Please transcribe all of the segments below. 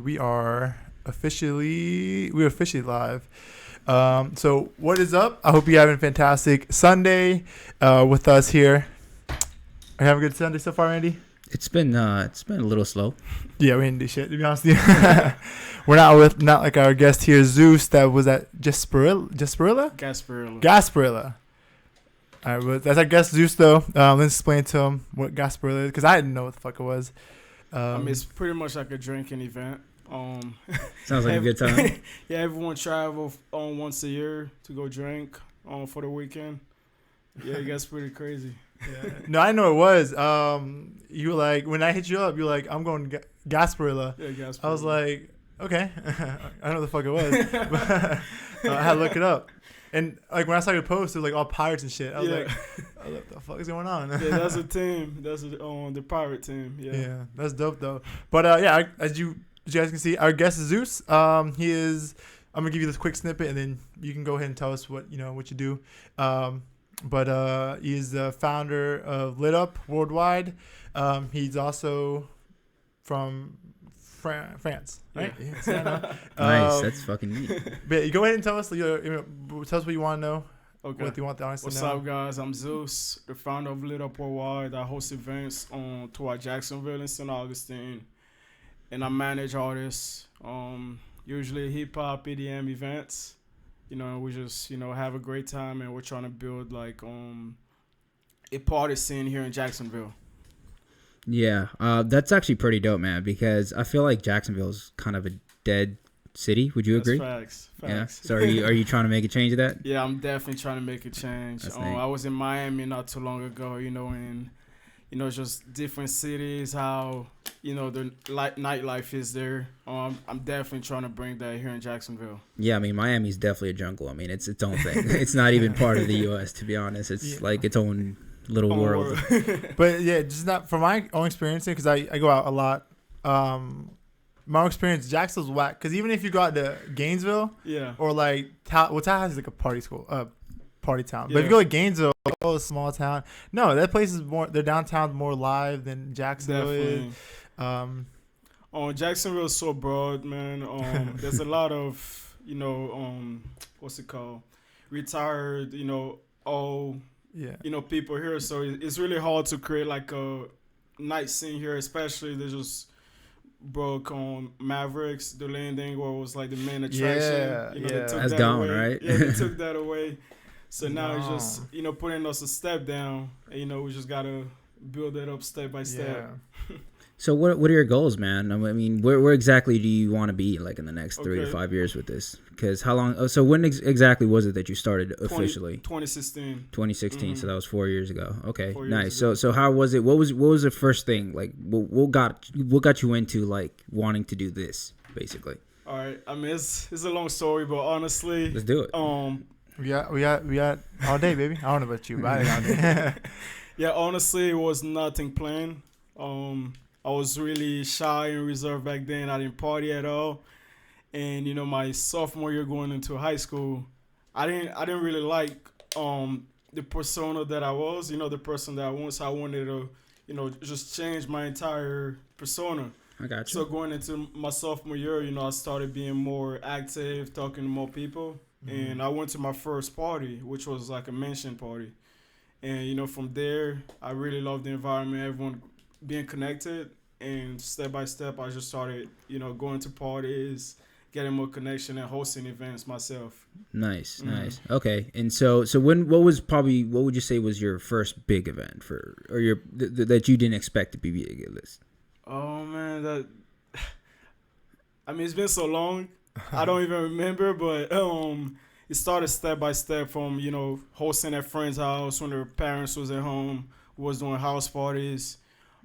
we're officially live. So what is up? I hope you're having a fantastic Sunday with us here. Are you having a good Sunday so far, Andy? It's been a little slow. Yeah, we didn't do shit, to be honest with you. We're not like our guest here, ZEUS, that was at Gasparilla. All right, well, that's our guest, ZEUS, though. Let's explain to him what Gasparilla is, because I didn't know what the fuck it was. It's pretty much like a drinking event. Sounds like a good time. Yeah, everyone travel once a year to go drink for the weekend. Yeah, it gets pretty crazy. Yeah. No, I know it was. You were like, when I hit you up, you were like, I'm going to Gasparilla. Yeah, Gasparilla. I was like, okay. I don't know what the fuck it was. But I had to look it up. And like when I saw your post, it was like all pirates and shit. I was like, what the fuck is going on? Yeah, that's a team. That's the pirate team. Yeah, that's dope though. But yeah, as you guys can see, our guest is ZEUS. He is. I'm gonna give you this quick snippet, and then you can go ahead and tell us what you do. But he is the founder of LitUp worldwide. He's also from France, right? Yeah. Nice, that's fucking neat. But go ahead and tell us what you want to know. Okay. What you want the audience to know. What's up, guys? I'm ZEUS, the founder of LitUp worldwide. I host events toward Jacksonville and St. Augustine, and I manage artists. Usually hip hop, EDM events. We just have a great time, and we're trying to build like a party scene here in Jacksonville. Yeah, that's actually pretty dope, man, because I feel like Jacksonville's kind of a dead city. Would you agree? Facts. Yeah. So are you trying to make a change of that? Yeah, I'm definitely trying to make a change. I was in Miami not too long ago, and just different cities, how the nightlife is there. I'm definitely trying to bring that here in Jacksonville. Yeah, I mean, Miami's definitely a jungle. I mean, it's its own thing. It's not even part of the U.S., to be honest. It's like its own little world. But yeah, just not from my own experience, because I go out a lot. My own experience, Jacksonville's whack, because even if you go out to Gainesville, or like Tallahassee is like a party town. But if you go to Gainesville, a small town, no, that place is more. Their downtown's more live than Jacksonville is. Jacksonville is so broad, man. There's a lot of what's it called, retired, people here. So it's really hard to create like a night scene here, especially they just broke on Mavericks, the landing where it was like the main attraction. They took that's that gone, away. right? Yeah, they took that away. So now it's just putting us a step down. And, we just gotta build it up step by step. Yeah. So what are your goals, man? I mean, where exactly do you want to be like in the next 3 to 5 years with this? Because how long? So when exactly was it that you started officially? 2016. 2016. Mm-hmm. So that was 4 years ago. Okay, nice. Ago. So how was it? What was the first thing? Like what got you into like wanting to do this basically? All right. I mean, it's a long story, but honestly, let's do it. We got all day, baby. I don't know about you, but I got all day. Yeah, honestly, it was nothing planned. I was really shy and reserved back then. I didn't party at all. And my sophomore year going into high school, I didn't really like the persona that I was, the person that I was. So I wanted to, just change my entire persona. I got you. So going into my sophomore year, I started being more active, talking to more people. Mm-hmm. And I went to my first party, which was like a mansion party. And, from there, I really loved the environment, everyone being connected. And step by step, I just started, going to parties, getting more connection, and hosting events myself. Nice. Okay. And so what would you say was your first big event that you didn't expect to be big at this? Oh, man, it's been so long. I don't even remember, but it started step by step from, hosting at friends' house when their parents was at home, was doing house parties.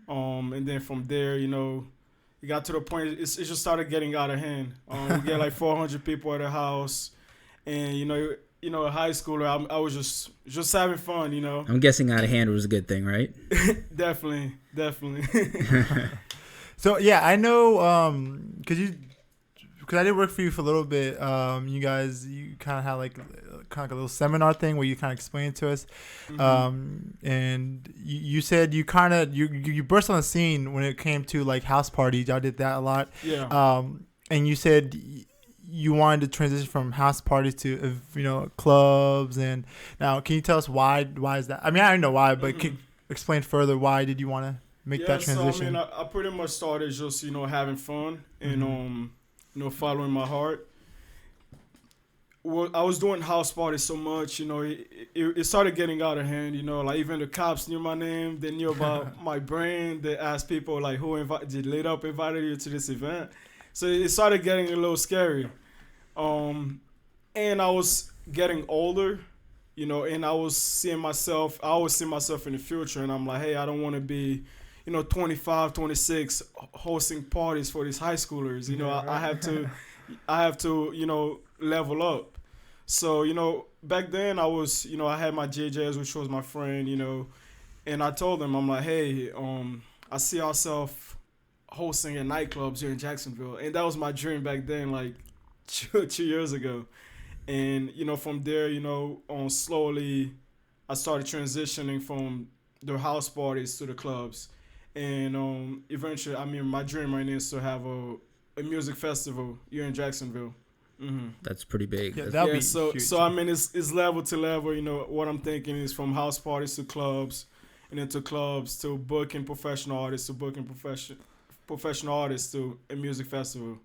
And then from there, it got to the point, it just started getting out of hand. We get like 400 people at the house. And, in high school, I was just having fun, I'm guessing out of hand was a good thing, right? Definitely. So, yeah, I know, because I did work for you for a little bit. You kind of had like a little seminar thing where you kind of explained to us. Mm-hmm. And you said you kind of you burst on the scene when it came to like house parties. Y'all did that a lot. Yeah. and you said you wanted to transition from house parties to clubs, and now can you tell us why is that? I mean, I don't know why, but can you explain further why did you want to make that transition? So I pretty much started just having fun and following my heart. Well, I was doing house parties so much, it started getting out of hand, like even the cops knew my name, they knew about my brand, they asked people like who did LitUp invited you to this event. So it started getting a little scary. And I was getting older, and I always see myself in the future, and I'm like, hey, I don't want to be 25, 26 hosting parties for these high schoolers. I have to level up. So, back then I had my JJs, which was my friend, and I told them, I'm like, hey, I see ourselves hosting at nightclubs here in Jacksonville. And that was my dream back then, like 2 years ago. And, from there, slowly I started transitioning from the house parties to the clubs. And eventually, my dream right now is to have a music festival here in Jacksonville. Mm-hmm. That's pretty big. Yeah, so huge. It's level to level. What I'm thinking is from house parties to clubs, and then to clubs to booking professional artists, to booking professional artists to a music festival.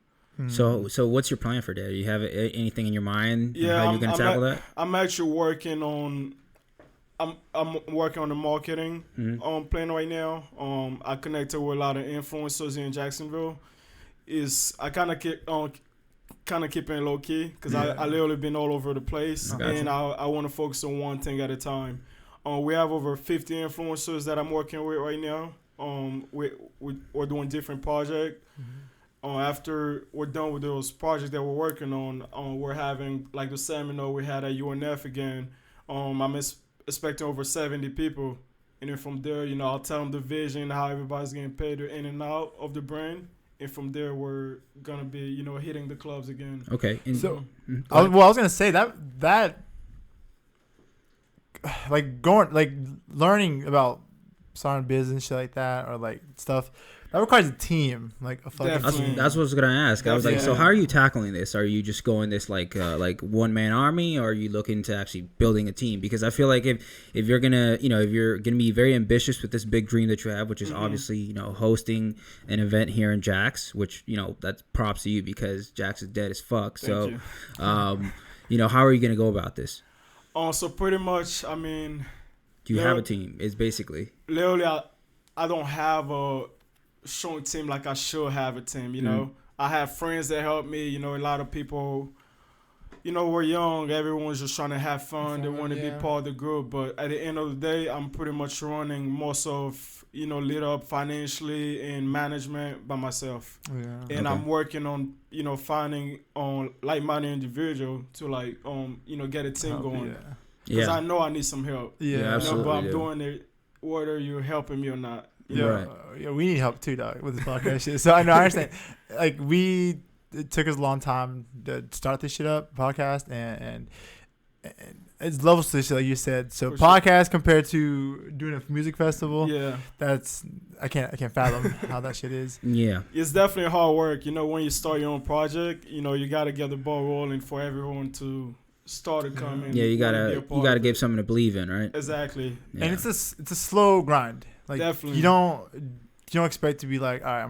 So what's your plan for that? Do you have anything in your mind? Yeah, how you're gonna tackle that? I'm actually working on. I'm working on the marketing plan right now. I connected with a lot of influencers here in Jacksonville. I kind of keeping it low key because I literally been all over the place, and I want to focus on one thing at a time. We have over 50 influencers that I'm working with right now. We're doing different projects. After we're done with those projects that we're working on, we're having like the seminar we had at UNF again. I'm expecting over 70 people, and then from there, I'll tell them the vision, how everybody's getting paid in and out of the brand. And from there, we're gonna be, hitting the clubs again. Okay. I was gonna say that learning about starting business, shit like that, or like stuff that requires a team, like a fucking team. That's what I was gonna ask. I was like, Yeah. so how are you tackling this? Are you just going this like one man army, or are you looking to actually building a team? Because I feel like if you're gonna be very ambitious with this big dream that you have, which is obviously hosting an event here in Jax, which that's props to you because Jax is dead as fuck. Thank you. How are you gonna go about this? So pretty much, Do you have a team? It's basically literally I don't have a strong team like I should have a team. I have friends that help me. A lot of people, we're young. Everyone's just trying to have fun. They want to be part of the group. But at the end of the day, I'm pretty much running most of LitUp financially and management by myself. Yeah. And I'm working on finding like-minded individual to get a team going. Because I know I need some help. Yeah, absolutely. But I'm doing it whether you're helping me or not. Right. Yeah, we need help too, dog, with this podcast shit. So I understand. Like it took us a long time to start this shit up, podcast, and it's levels to this shit, like you said. So For podcast compared to doing a music festival, Yeah. that's I can't fathom how that shit is. Yeah. It's definitely hard work. When you start your own project, you got to get the ball rolling for everyone to start to come in. Yeah, you gotta give something to believe in, right? Exactly. Yeah. And it's a slow grind. Like Definitely. you don't expect to be like, all right,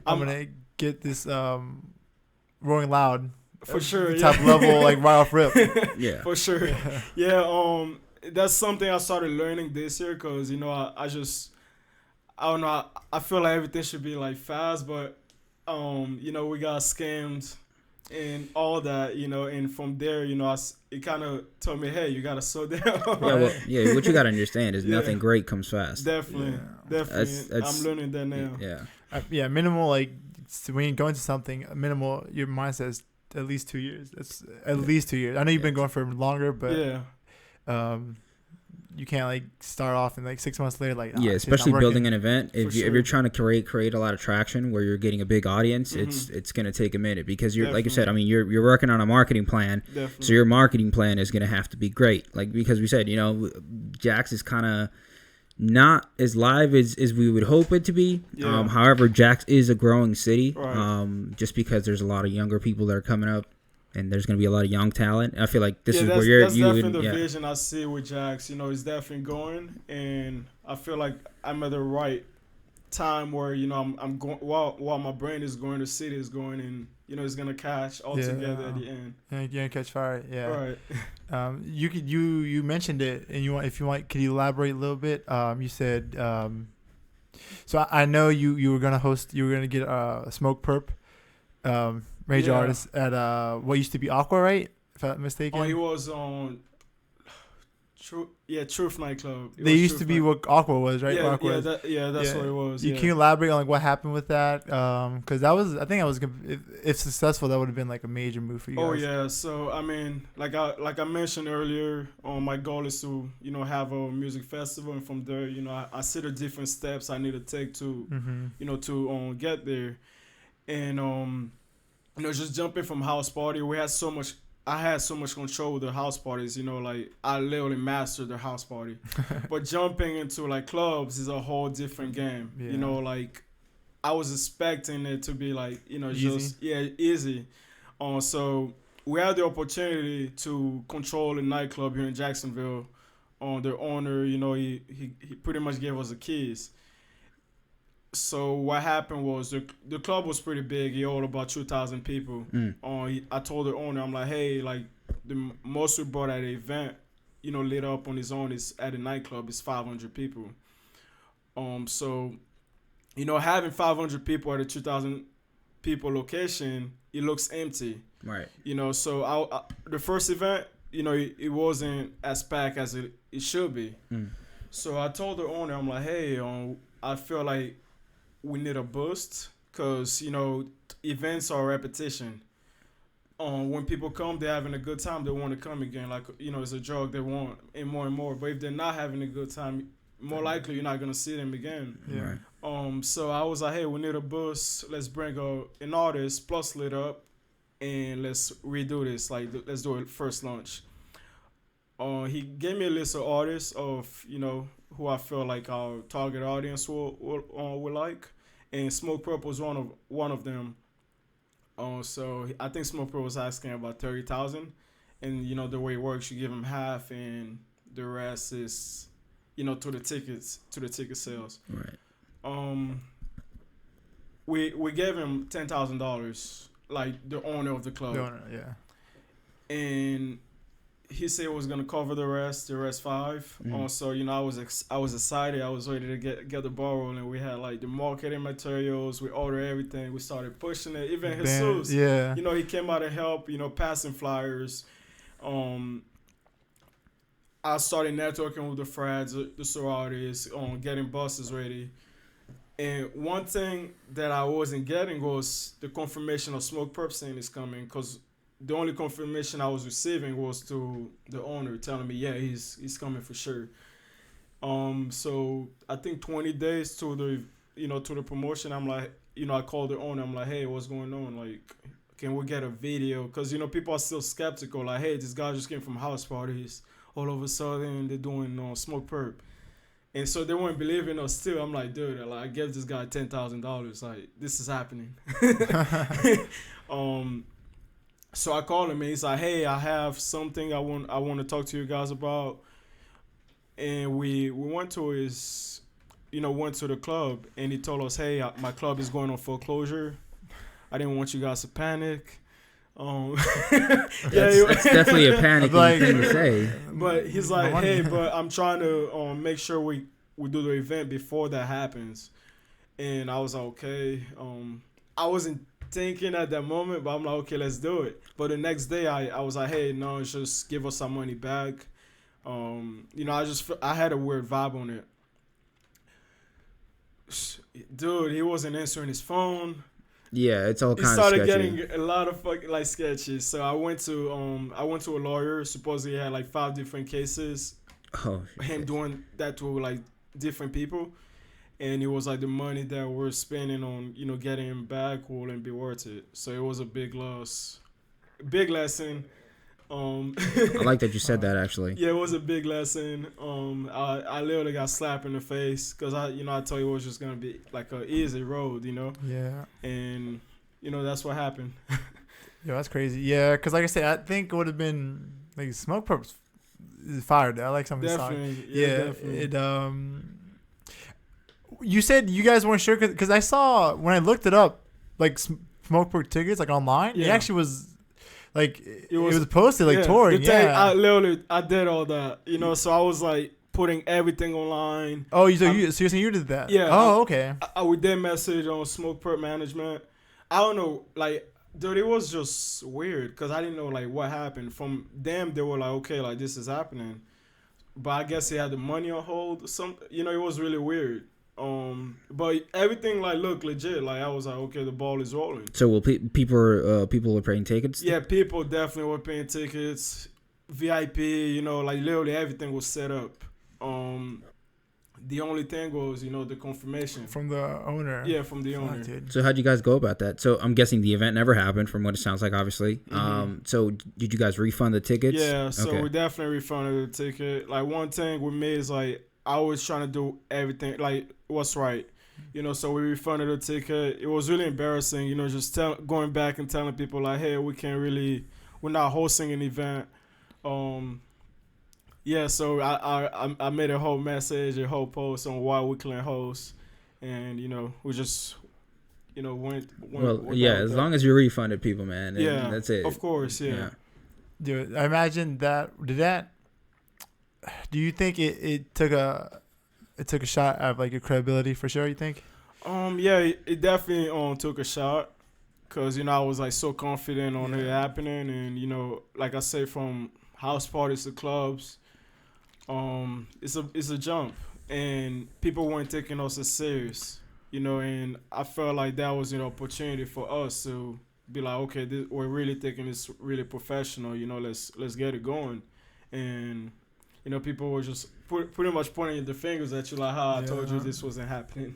I'm gonna get this Rolling Loud For sure. type level like right off rip. Yeah. For sure. Yeah. That's something I started learning this year because I don't know. I feel like everything should be like fast, but we got scammed and all that, and from there, it kind of told me, hey, you gotta slow down. What you gotta understand is nothing great comes fast. Definitely. I'm learning that now. Yeah. Minimal, like when you go into something minimal, your mind says at least 2 years. It's at least 2 years. I know you've been going for longer, but you can't like start off and like 6 months later like especially building an event. If you're trying to create a lot of traction where you're getting a big audience, it's gonna take a minute because you're like you said. I mean, you're working on a marketing plan, so your marketing plan is gonna have to be great. Like because we said, Jax is kind of not as live as we would hope it to be. Yeah. However, Jax is a growing city. Right. Just because there's a lot of younger people that are coming up, and there's gonna be a lot of young talent. I feel like this is where that's you definitely would, the vision I see with Jax. You know, it's definitely going, and I feel like I'm at the right time where I'm going while my brain is going, the city is going, and it's gonna catch all together at the end. Yeah, you're gonna catch fire. Yeah. Right. You mentioned it, and if you want, could you elaborate a little bit? You said, so I know you were gonna get a Smoke Perp, major artist at what used to be Aqua, right? If I'm not mistaken. Oh, he was on. Truth nightclub. They used to be what Aqua was, right? Yeah, Aqua that's what it was. You can you elaborate on like what happened with that? Because I think if successful, that would have been like a major move for you guys. Oh yeah, so I mean, like I mentioned earlier, my goal is to have a music festival, and from there, I see the different steps I need to take to to get there, and just jumping from house party, I had so much control with the house parties, like I literally mastered the house party. But jumping into like clubs is a whole different game. Yeah. Like I was expecting it to be like, easy. easy. So we had the opportunity to control a nightclub here in Jacksonville. The owner, he pretty much gave us the keys. So what happened was the club was pretty big. He held about 2,000 people. I told the owner, I'm like, hey, like the most we brought at the event, lit up on his own is at a nightclub is 500 people. So having 500 people at a 2,000 people location, it looks empty. Right. So I the first event, it wasn't as packed as it should be. So I told the owner, I'm like, hey, I feel like we need a boost because events are repetition. When people come, they're having a good time, they want to come again. Like it's a drug, they want and more. But if they're not having a good time, more likely you're not gonna see them again. Yeah. Right. So I was like, hey, we need a boost. Let's bring an artist plus LitUp, and let's redo this. Like let's do it first launch. He gave me a list of artists of who I feel like our target audience will like, and Smoke Perp was one of them. So I think Smoke Perp was asking about 30,000, and the way it works, you give him half, and the rest is to the ticket sales. Right. We gave him $10,000, like the owner of the club. The owner, yeah. And he said it was gonna cover the rest 5. So I was excited. I was ready to get the ball rolling. We had like the marketing materials. We ordered everything. We started pushing it. Even Jesus, yeah. He came out to help. Passing flyers. I started networking with the frats, the sororities, getting buses ready. And one thing that I wasn't getting was the confirmation of Smoke Perp saying it's coming, because the only confirmation I was receiving was to the owner telling me, yeah, he's coming for sure. So I think 20 days to the promotion, I'm like, I called the owner. I'm like, hey, what's going on? Like, can we get a video? Because people are still skeptical. Like, hey, this guy just came from house parties. All of a sudden, they're doing Smoke Perp. And so they weren't believing us still. I'm like, dude, I gave this guy $10,000. Like, this is happening. So I called him and he's like, hey, I have something I want to talk to you guys about. And we went to the club, and he told us, hey, my club is going on foreclosure. I didn't want you guys to panic. It's definitely a panic thing to say. But he's like, hey, but I'm trying to make sure we do the event before that happens. And I was like, okay. I wasn't thinking at that moment, but I'm like, okay, let's do it. But the next day, I was like, hey, no, just give us some money back. I had a weird vibe on it. Dude, he wasn't answering his phone. Yeah, it's all kind of sketchy. He started sketchy. getting a lot of fucking sketches. So I went to a lawyer. Supposedly he had 5 different cases. Oh, him doing that to different people, and it was the money that we're spending on getting him back wouldn't be worth it. So it was a big loss, big lesson. I like that you said that actually. Yeah, it was a big lesson. I literally got slapped in the face because I told you it was just gonna be like a easy road, Yeah. and that's what happened. Yeah, that's crazy. Yeah, because like I said, I think it would have been like Smoke Purpose is fired. I like some of the songs. Definitely. Yeah, Definitely. You said you guys weren't sure because I saw when I looked it up, like Smoke Purpose tickets like online. It Yeah. actually was like it was posted like touring. The thing, Yeah. I did all that, so I was like putting everything online. Oh, so you're saying you did that? Yeah. Oh, okay. We did message on Smoke Perp Management. I don't know, like, dude, it was just weird because I didn't know like what happened. From them, they were like, okay, like this is happening, but I guess they had the money on hold. It was really weird. But everything like looked legit. Like I was like, okay, the ball is rolling. So will people are paying tickets? Yeah, people definitely were paying tickets, VIP. Like literally everything was set up. The only thing was, the confirmation From the owner. Yeah, from the owner. Dude. So how'd you guys go about that? So I'm guessing the event never happened, from what it sounds like, obviously. So did you guys refund the tickets? Yeah, so Okay. we definitely refunded the ticket. Like one thing we made is like I was trying to do everything like what's right, So we refunded the ticket. It was really embarrassing, just going back and telling people like, hey, we're not hosting an event. Yeah, so I made a whole message, a whole post on why we couldn't host, and we just went. Well, yeah, as long as you refunded people, man. Yeah, that's it. Of course, yeah. Dude, I imagine do you think it took a shot at like your credibility for sure, you think? Yeah, it definitely took a shot because I was like so confident on it happening, and like I say, from house parties to clubs, it's a jump, and people weren't taking us as serious, and I felt like that was an opportunity for us to be like, okay, we're really taking this really professional, let's get it going, and people were just pretty much pointing the fingers at you like, I told you this wasn't happening.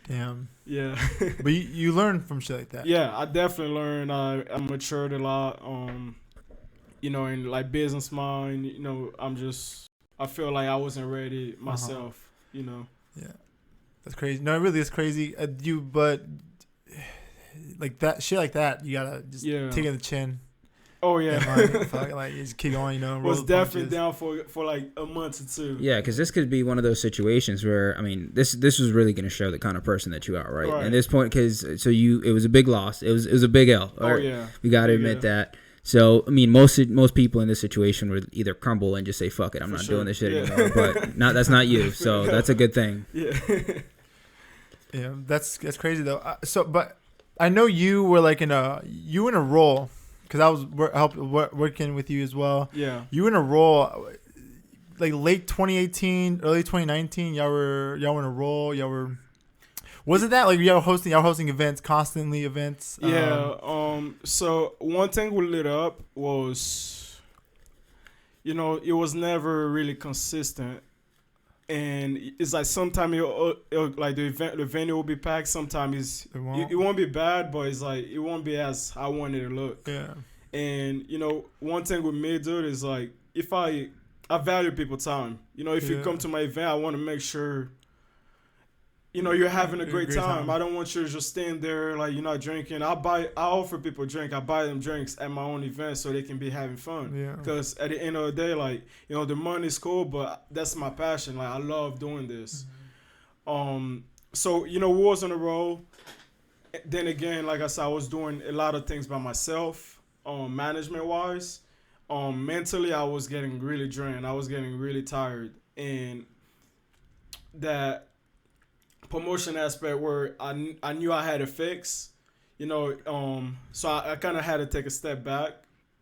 Damn. Yeah. But you learn from shit like that. Yeah, I definitely learned. I matured a lot. In like business mind, I feel like I wasn't ready myself. Yeah, that's crazy. No, it really is crazy. But like that shit like that, you gotta just take it in the chin. Oh yeah, like you just keep going. Was definitely down for like a month or two. Yeah, because this could be one of those situations where this was really going to show the kind of person that you are, right? At this point, because it was a big loss. It was a big L. Oh yeah, we got to admit that. So most people in this situation would either crumble and just say fuck it, I'm not doing this shit anymore. But that's not you. So that's a good thing. Yeah. Yeah, that's crazy though. But I know you were like in a role. Because I was working with you as well. Yeah. You were in a role, like late 2018, early 2019. Y'all were in a role. Wasn't that like y'all hosting events constantly? Yeah. So one thing we lit up was, it was never really consistent, and it's like sometimes like the venue will be packed. Sometimes it won't be bad, but it's like it won't be as I wanted it to look. Yeah. And one thing with me, dude, is like if I value people's time. If you come to my event, I want to make sure you're having a great time. I don't want you to just stand there like you're not drinking. I offer people drink. I buy them drinks at my own event so they can be having fun. Yeah. Because at the end of the day, like the money's cool, but that's my passion. Like I love doing this. Mm-hmm. So we was on the road. Then again, like I said, I was doing a lot of things by myself. Management wise, mentally I was getting really drained. I was getting really tired, and that promotion aspect where I knew I had to fix, so I kind of had to take a step back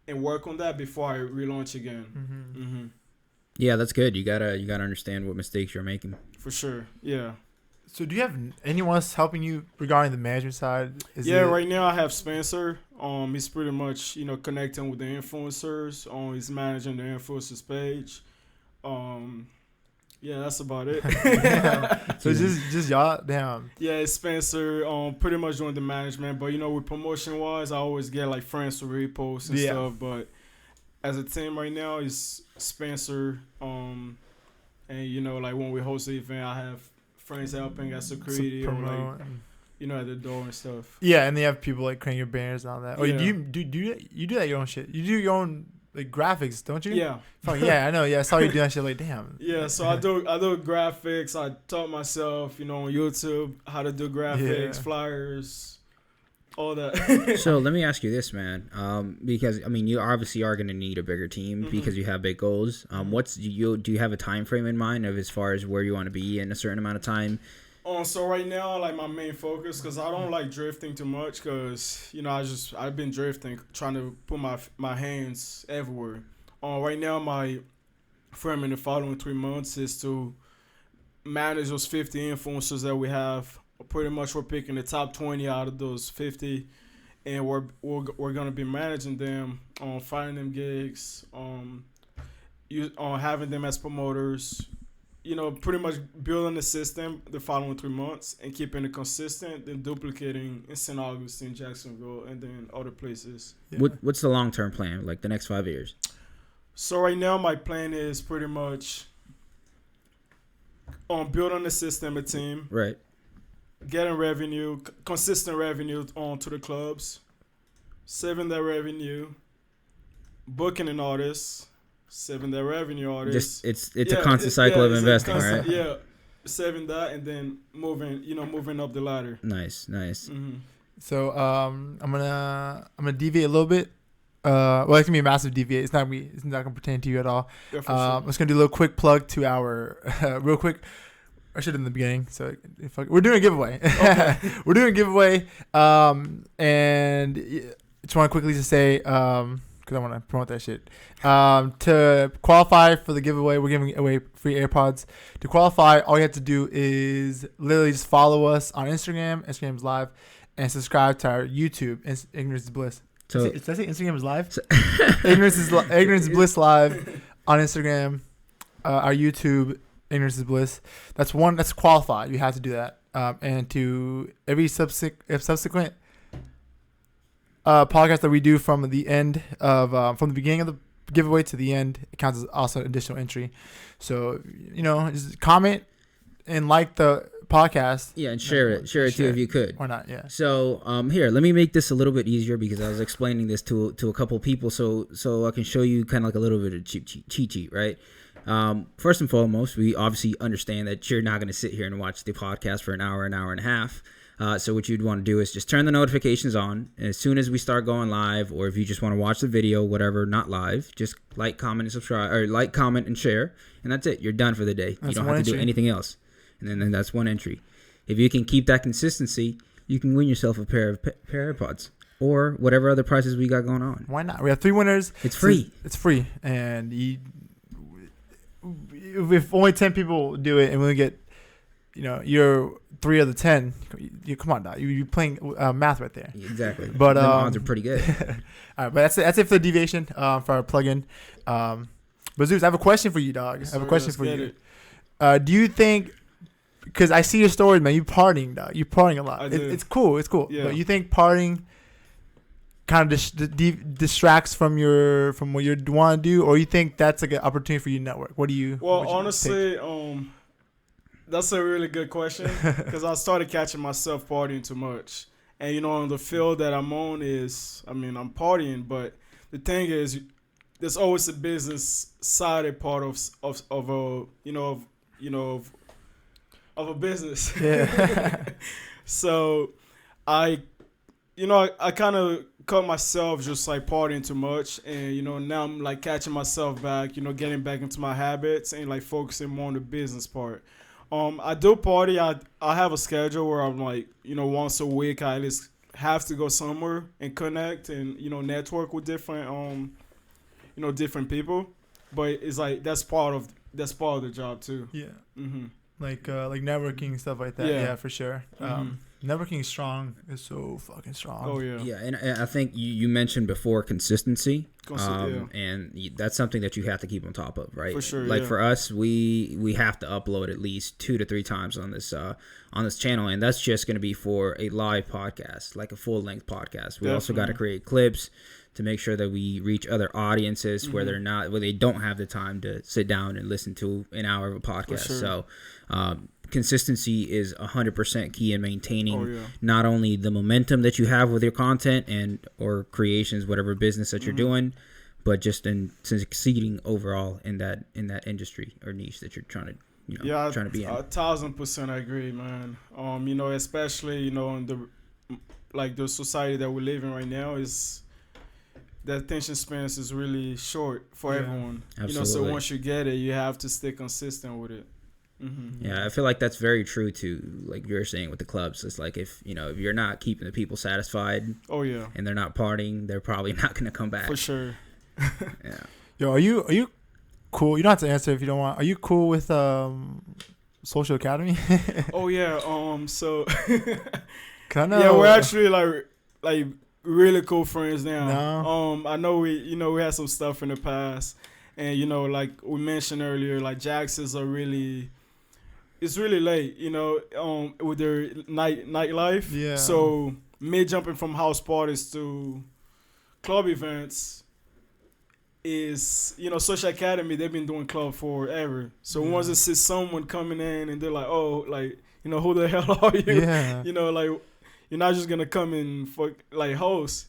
and work on that before I relaunch again. Mm-hmm. Mm-hmm. Yeah, that's good. You gotta understand what mistakes you're making. For sure. Yeah. So do you have anyone else helping you regarding the management side? Right now I have Spencer. He's pretty much connecting with the influencers. He's managing the influencers page. Yeah, that's about it. So it's just y'all. Damn. Yeah, it's Spencer. Pretty much doing the management, but with promotion wise, I always get like friends to repost and stuff. But as a team right now is Spencer. And you know, like when we host the event, I have friends helping at security or like, you know, at the door and stuff. Yeah, and they have people like creating your banners and all that. Oh, Yeah. you do that your own shit? You do your own like graphics, don't you? Yeah. Oh, yeah, I know. Yeah, I saw you do that shit. Like, damn. Yeah, so I do graphics. I taught myself, you know, on YouTube how to do graphics, flyers, all that. So let me ask you this, man, because I mean, you obviously are going to need a bigger team because you have big goals. Do you have a time frame in mind of as far as where you want to be in a certain amount of time? So right now, like my main focus, because I don't like drifting too much, because you know I've been drifting, trying to put my hands everywhere. Right now, my frame in the following 3 months is to manage those 50 influencers that we have. Pretty much, we're picking the top 20 out of those 50, and we're gonna be managing them, finding them gigs, having them as promoters. You know, pretty much building the system the following 3 months and keeping it consistent, then duplicating in St. Augustine, Jacksonville, and then other places. Yeah. What's the long-term plan, like the next 5 years? So right now, my plan is pretty much on building the system, a team, Right. getting revenue, consistent revenue to the clubs, saving that revenue, booking an artist, saving that revenue artist. Just it's a constant cycle of investing, right? Yeah, saving that and then moving up the ladder. Nice. Mm-hmm. So I'm gonna deviate a little bit. Well, it's gonna be a massive deviate. It's not gonna pertain to you at all. Yeah, for sure. I'm just gonna do a little quick plug to our real quick. I should have in the beginning. So we're doing a giveaway. Okay. We're doing a giveaway. And just want to quickly just say, because I want to promote that shit. To qualify for the giveaway, we're giving away free AirPods. To qualify, all you have to do is literally just follow us on Instagram. Instagram's live, and subscribe to our YouTube. Ignorance is Bliss. So Did I say Instagram is live? Ignorance is Bliss live on Instagram. Our YouTube, Ignorance is Bliss. That's qualified. You have to do that. And to every subsequent podcast that we do from the end of from the beginning of the giveaway to the end, it counts as also an additional entry. So just comment and like the podcast. yeah, and share it too if you could. Or not, yeah. So here, let me make this a little bit easier because I was explaining this to a couple people, so I can show you kind of like a little bit of cheat sheet, right? First and foremost, we obviously understand that you're not going to sit here and watch the podcast for an hour and a half. So what you'd want to do is just turn the notifications on. And as soon as we start going live, or if you just want to watch the video, whatever, not live, just like, comment, and subscribe, or like, comment, and share, and that's it. You're done for the day. You don't have to do anything else. And then that's one entry. If you can keep that consistency, you can win yourself a pair of AirPods or whatever other prizes we got going on. Why not? We have 3 winners. It's free. It's free, and if only 10 people do it, and we get, you're 3 of the 10. You come on, dog. You're playing math right there. Exactly. But the odds are pretty good. All right, but that's it for the deviation for our plugin. But Zeus, I have a question for you, dog. I have a question for you. Do you think? Because I see your stories, man. You partying, dog. You partying a lot. It's cool. It's cool. Yeah. But you think partying kind of distracts from what you want to do, or you think that's like an opportunity for you to network? What do you? Well, honestly, that's a really good question because I started catching myself partying too much, and on the field that I'm on I'm partying, but the thing is, there's always a business sided part of a business. Yeah. So I kind of caught myself just like partying too much, and now I'm like catching myself back, getting back into my habits and like focusing more on the business part. I do party. I have a schedule where I'm like, once a week I at least have to go somewhere and connect and network with different different people. But it's like that's part of the job too. Yeah. Mm-hmm. Like networking, stuff like that. Yeah, for sure. Mm-hmm. Networking strong is so fucking strong. Oh yeah. Yeah, and I think you mentioned before consistency, Yeah. and that's something that you have to keep on top of, right? For sure, Like yeah. for us, we have to upload at least 2 to 3 times on this channel, and that's just going to be for a live podcast, like a full length podcast. We also got to create clips to make sure that we reach other audiences where they don't have the time to sit down and listen to an hour of a podcast. Sure. So consistency is 100% key in maintaining not only the momentum that you have with your content and or creations, whatever business that you're doing, but just in succeeding overall in that industry or niche that you're trying to trying to be in. 1,000% I agree, man. Especially in the society that we live in right now is the attention span is really short for everyone. Absolutely. So once you get it, you have to stay consistent with it. Yeah, I feel like that's very true to like you're saying with the clubs. It's like if you're not keeping the people satisfied, and they're not partying, they're probably not going to come back. For sure. Yeah. Yo, are you cool? You don't have to answer if you don't want. Are you cool with Social Academy? Oh yeah. So Kinda. yeah, we're actually like really cool friends now. No. I know we had some stuff in the past, and like we mentioned earlier, like Jackson's it's really late, with their nightlife. Yeah. So me jumping from house parties to club events is, Social Academy, they've been doing club forever. So once they see someone coming in and they're like, oh, like, who the hell are you? Yeah. Like, you're not just going to come in for, like, host,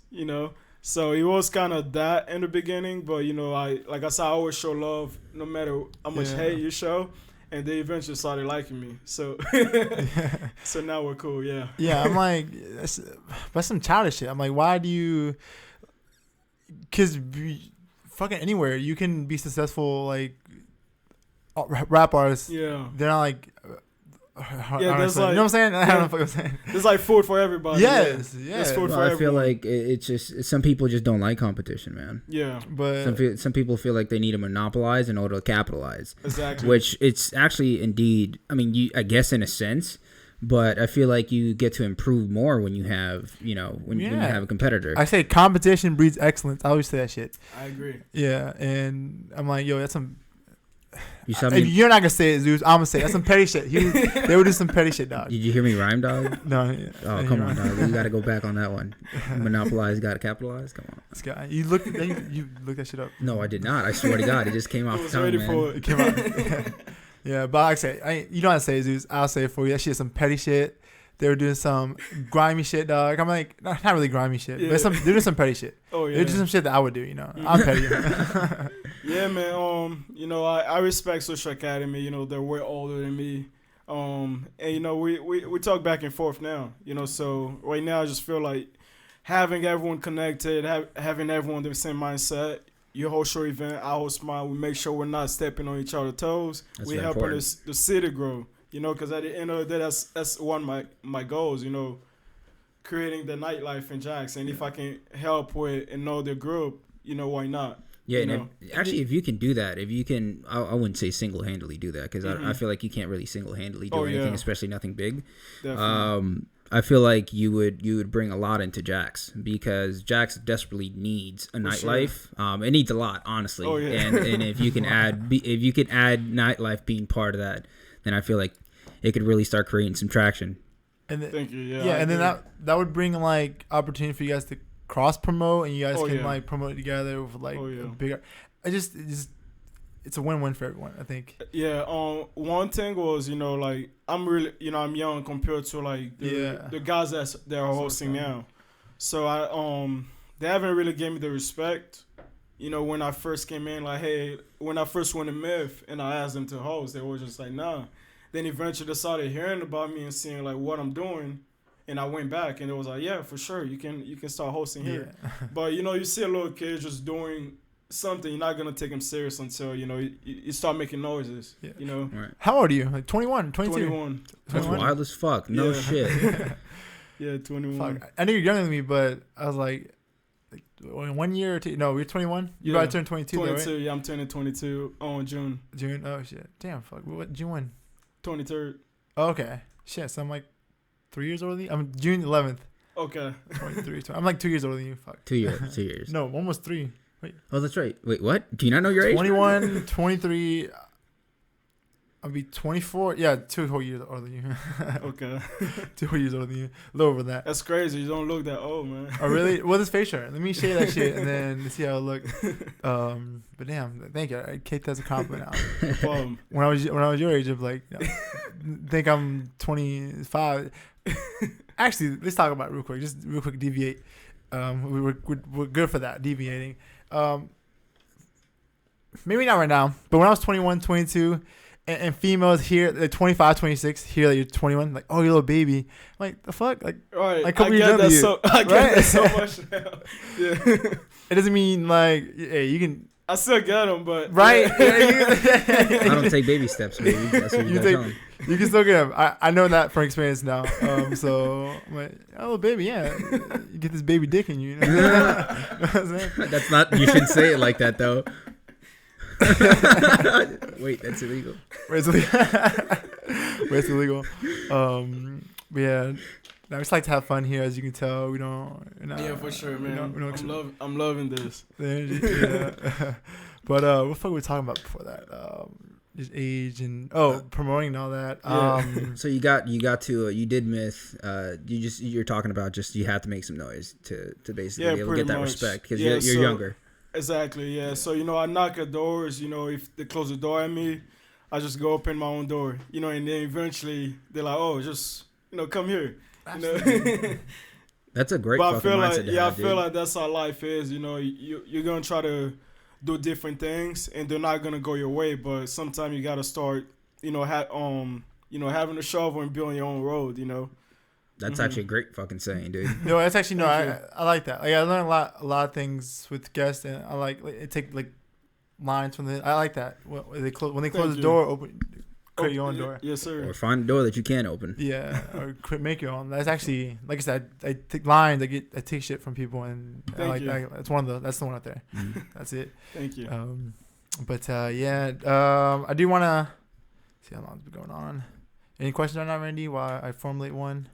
So it was kind of that in the beginning. But, I said, I always show love no matter how much hate you show. And they eventually started liking me. So so now we're cool, yeah. Yeah, I'm like, that's some childish shit. I'm like, why do you... Because fucking anywhere, you can be successful, like, rap artists. Yeah. They're not like... there's like... You know what I'm saying? I don't know what I'm saying. There's like food for everybody. Yes, yeah. yeah. There's food Well, for I feel everyone. like it's just some people just don't like competition, man. Yeah. But Some people feel like they need to monopolize in order to capitalize. Exactly. Which it's actually indeed, I mean, I guess in a sense, but I feel like you get to improve more when you have, when you have a competitor. I say competition breeds excellence. I always say that shit. I agree. Yeah, and I'm like, yo, that's some... You saw If me, you're not gonna say it, Zeus, I'm gonna say it. That's some petty shit. They would do some petty shit, dog. did you hear me rhyme, dog? No. Yeah, Oh, come on, dog. You got to go back on that one. Monopolize, got to capitalize. Come on. This guy, you looked that shit up. No, I did not. I swear to God, it just came off the was tongue, ready man. for it. It came out. Yeah, but like I say, you don't have to say it, Zeus. I'll say it for you. That shit is some petty shit. They were doing some grimy shit, dog. I'm like, not really grimy shit, but they're doing some petty shit. Oh yeah. They're doing some shit that I would do, I'm petty. Yeah, man. I respect Social Academy. They're way older than me. And we talk back and forth now. So right now I just feel like having everyone connected, having everyone the same mindset. You host your event, I host mine. We make sure we're not stepping on each other's toes. We helping the city grow. Because at the end of the day, that's one of my goals. Creating the nightlife in Jackson. And if I can help with and know the group, why not? Yeah, and actually, if you can do that, I wouldn't say single-handedly do that because I feel like you can't really single-handedly do anything, especially nothing big. Definitely. I feel like you would bring a lot into Jax because Jax desperately needs a nightlife. Sure. It needs a lot, honestly. Oh, yeah. And if you can add nightlife being part of that, then I feel like it could really start creating some traction. And Thank you. Yeah. Yeah, and then that would bring like opportunity for you guys to cross promote, and you guys can like promote together with like a bigger. It's a win-win for everyone, I think. Yeah. One thing was, like I'm really, I'm young compared to like the guys that are hosting now. So they haven't really given me the respect. When I first came in, like, hey, when I first went to Myth and I asked them to host, they were just like, nah. Then eventually they started hearing about me and seeing like what I'm doing, and I went back and it was like, yeah, for sure, you can start hosting here. But you see a little kid just doing something, you're not gonna take him serious until you start making noises. Right. How old are you? Like 21, 22? 21. That's wild as fuck. No shit. Yeah, 21. Fuck. I know you're younger than me, but I was like 1 year or two. No, you're 21. You about to turn 22. 22. Though, right? Yeah, I'm turning 22 on June. June. Oh shit. Damn. Fuck. What June when? 23rd. Oh, okay. Shit. So I'm like 3 years older than you. I'm June 11th. Okay. 23. I'm like 2 years older than you. Fuck. 2 years. 2 years. No, almost 3. Oh, that's right. Wait, what? Do you not know your age? 21, 23. I'll be 24. Yeah, 2 whole years older than you. Okay. 2 whole years older than you. A little over that. That's crazy. You don't look that old, man. Oh, really? Well, this face shirt. Let me shave that shit and then see how it look. But damn, thank you. I take that as a compliment now. When I was your age, of like, think I'm 25. Actually, let's talk about it real quick. Just real quick, deviate. We're good for that, deviating. Maybe not right now, but when I was 21, 22, and females here, like 25, 26, hear that you're 21, like, oh, you're a little baby. I'm like, the fuck? Like, right. like, I get that so much now. Yeah. It doesn't mean, like, hey, you can. I still get them, but. Right? I don't take baby steps, baby. That's what you can still get them. I know that from experience now. So, I'm like, oh, baby, yeah. You get this baby dick in you. You know what I'm saying? That's not, you shouldn't say it like that, though. Wait, that's illegal. Wait, it's illegal. But yeah, I just like to have fun here, as you can tell. We don't. Yeah, for sure, man. I'm loving this. Yeah. But what the fuck were we talking about before that? Just age and promoting and all that. Yeah. So you did myth. You're talking about just you have to make some noise to basically be able to get that respect because you're younger. Exactly, yeah. So, I knock at doors, if they close the door at me, I just go open my own door, and then eventually they're like, oh, just, come here. That's a great fucking mindset to have, I feel like that's how life is, you're going to try to do different things and they're not going to go your way, but sometimes you got to start, having a shovel and building your own road, That's actually a great fucking saying, dude. No, that's actually I like that. Like I learned a lot of things with guests, and I like it. Take like lines from the. I like that when they close the door, open, create your own door. Yes, sir. Or find a door that you can open. Yeah, or make your own. That's actually, like I said, I take lines. I take shit from people, and that's that's the one out there. Mm-hmm. That's it. Thank you. I do want to see how long it's been going on. Any questions on that, Randy? While I formulate one.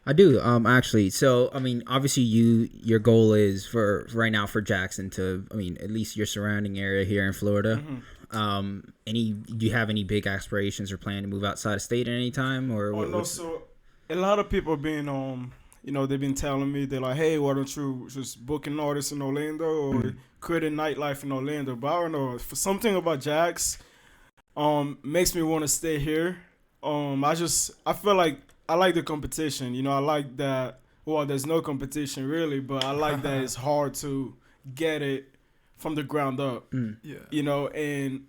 I do, actually. So, I mean, obviously, your goal is for right now for Jackson to, I mean, at least your surrounding area here in Florida. Mm-hmm. Do you have any big aspirations or plan to move outside of state at any time, or? No. So, a lot of people been they've been telling me, they're like, hey, why don't you just book an artist in Orlando or create a nightlife in Orlando? But I don't know, for something about Jax, makes me want to stay here. I feel like. I like the competition, I like that. Well, there's no competition really, but I like that it's hard to get it from the ground up. Yeah. And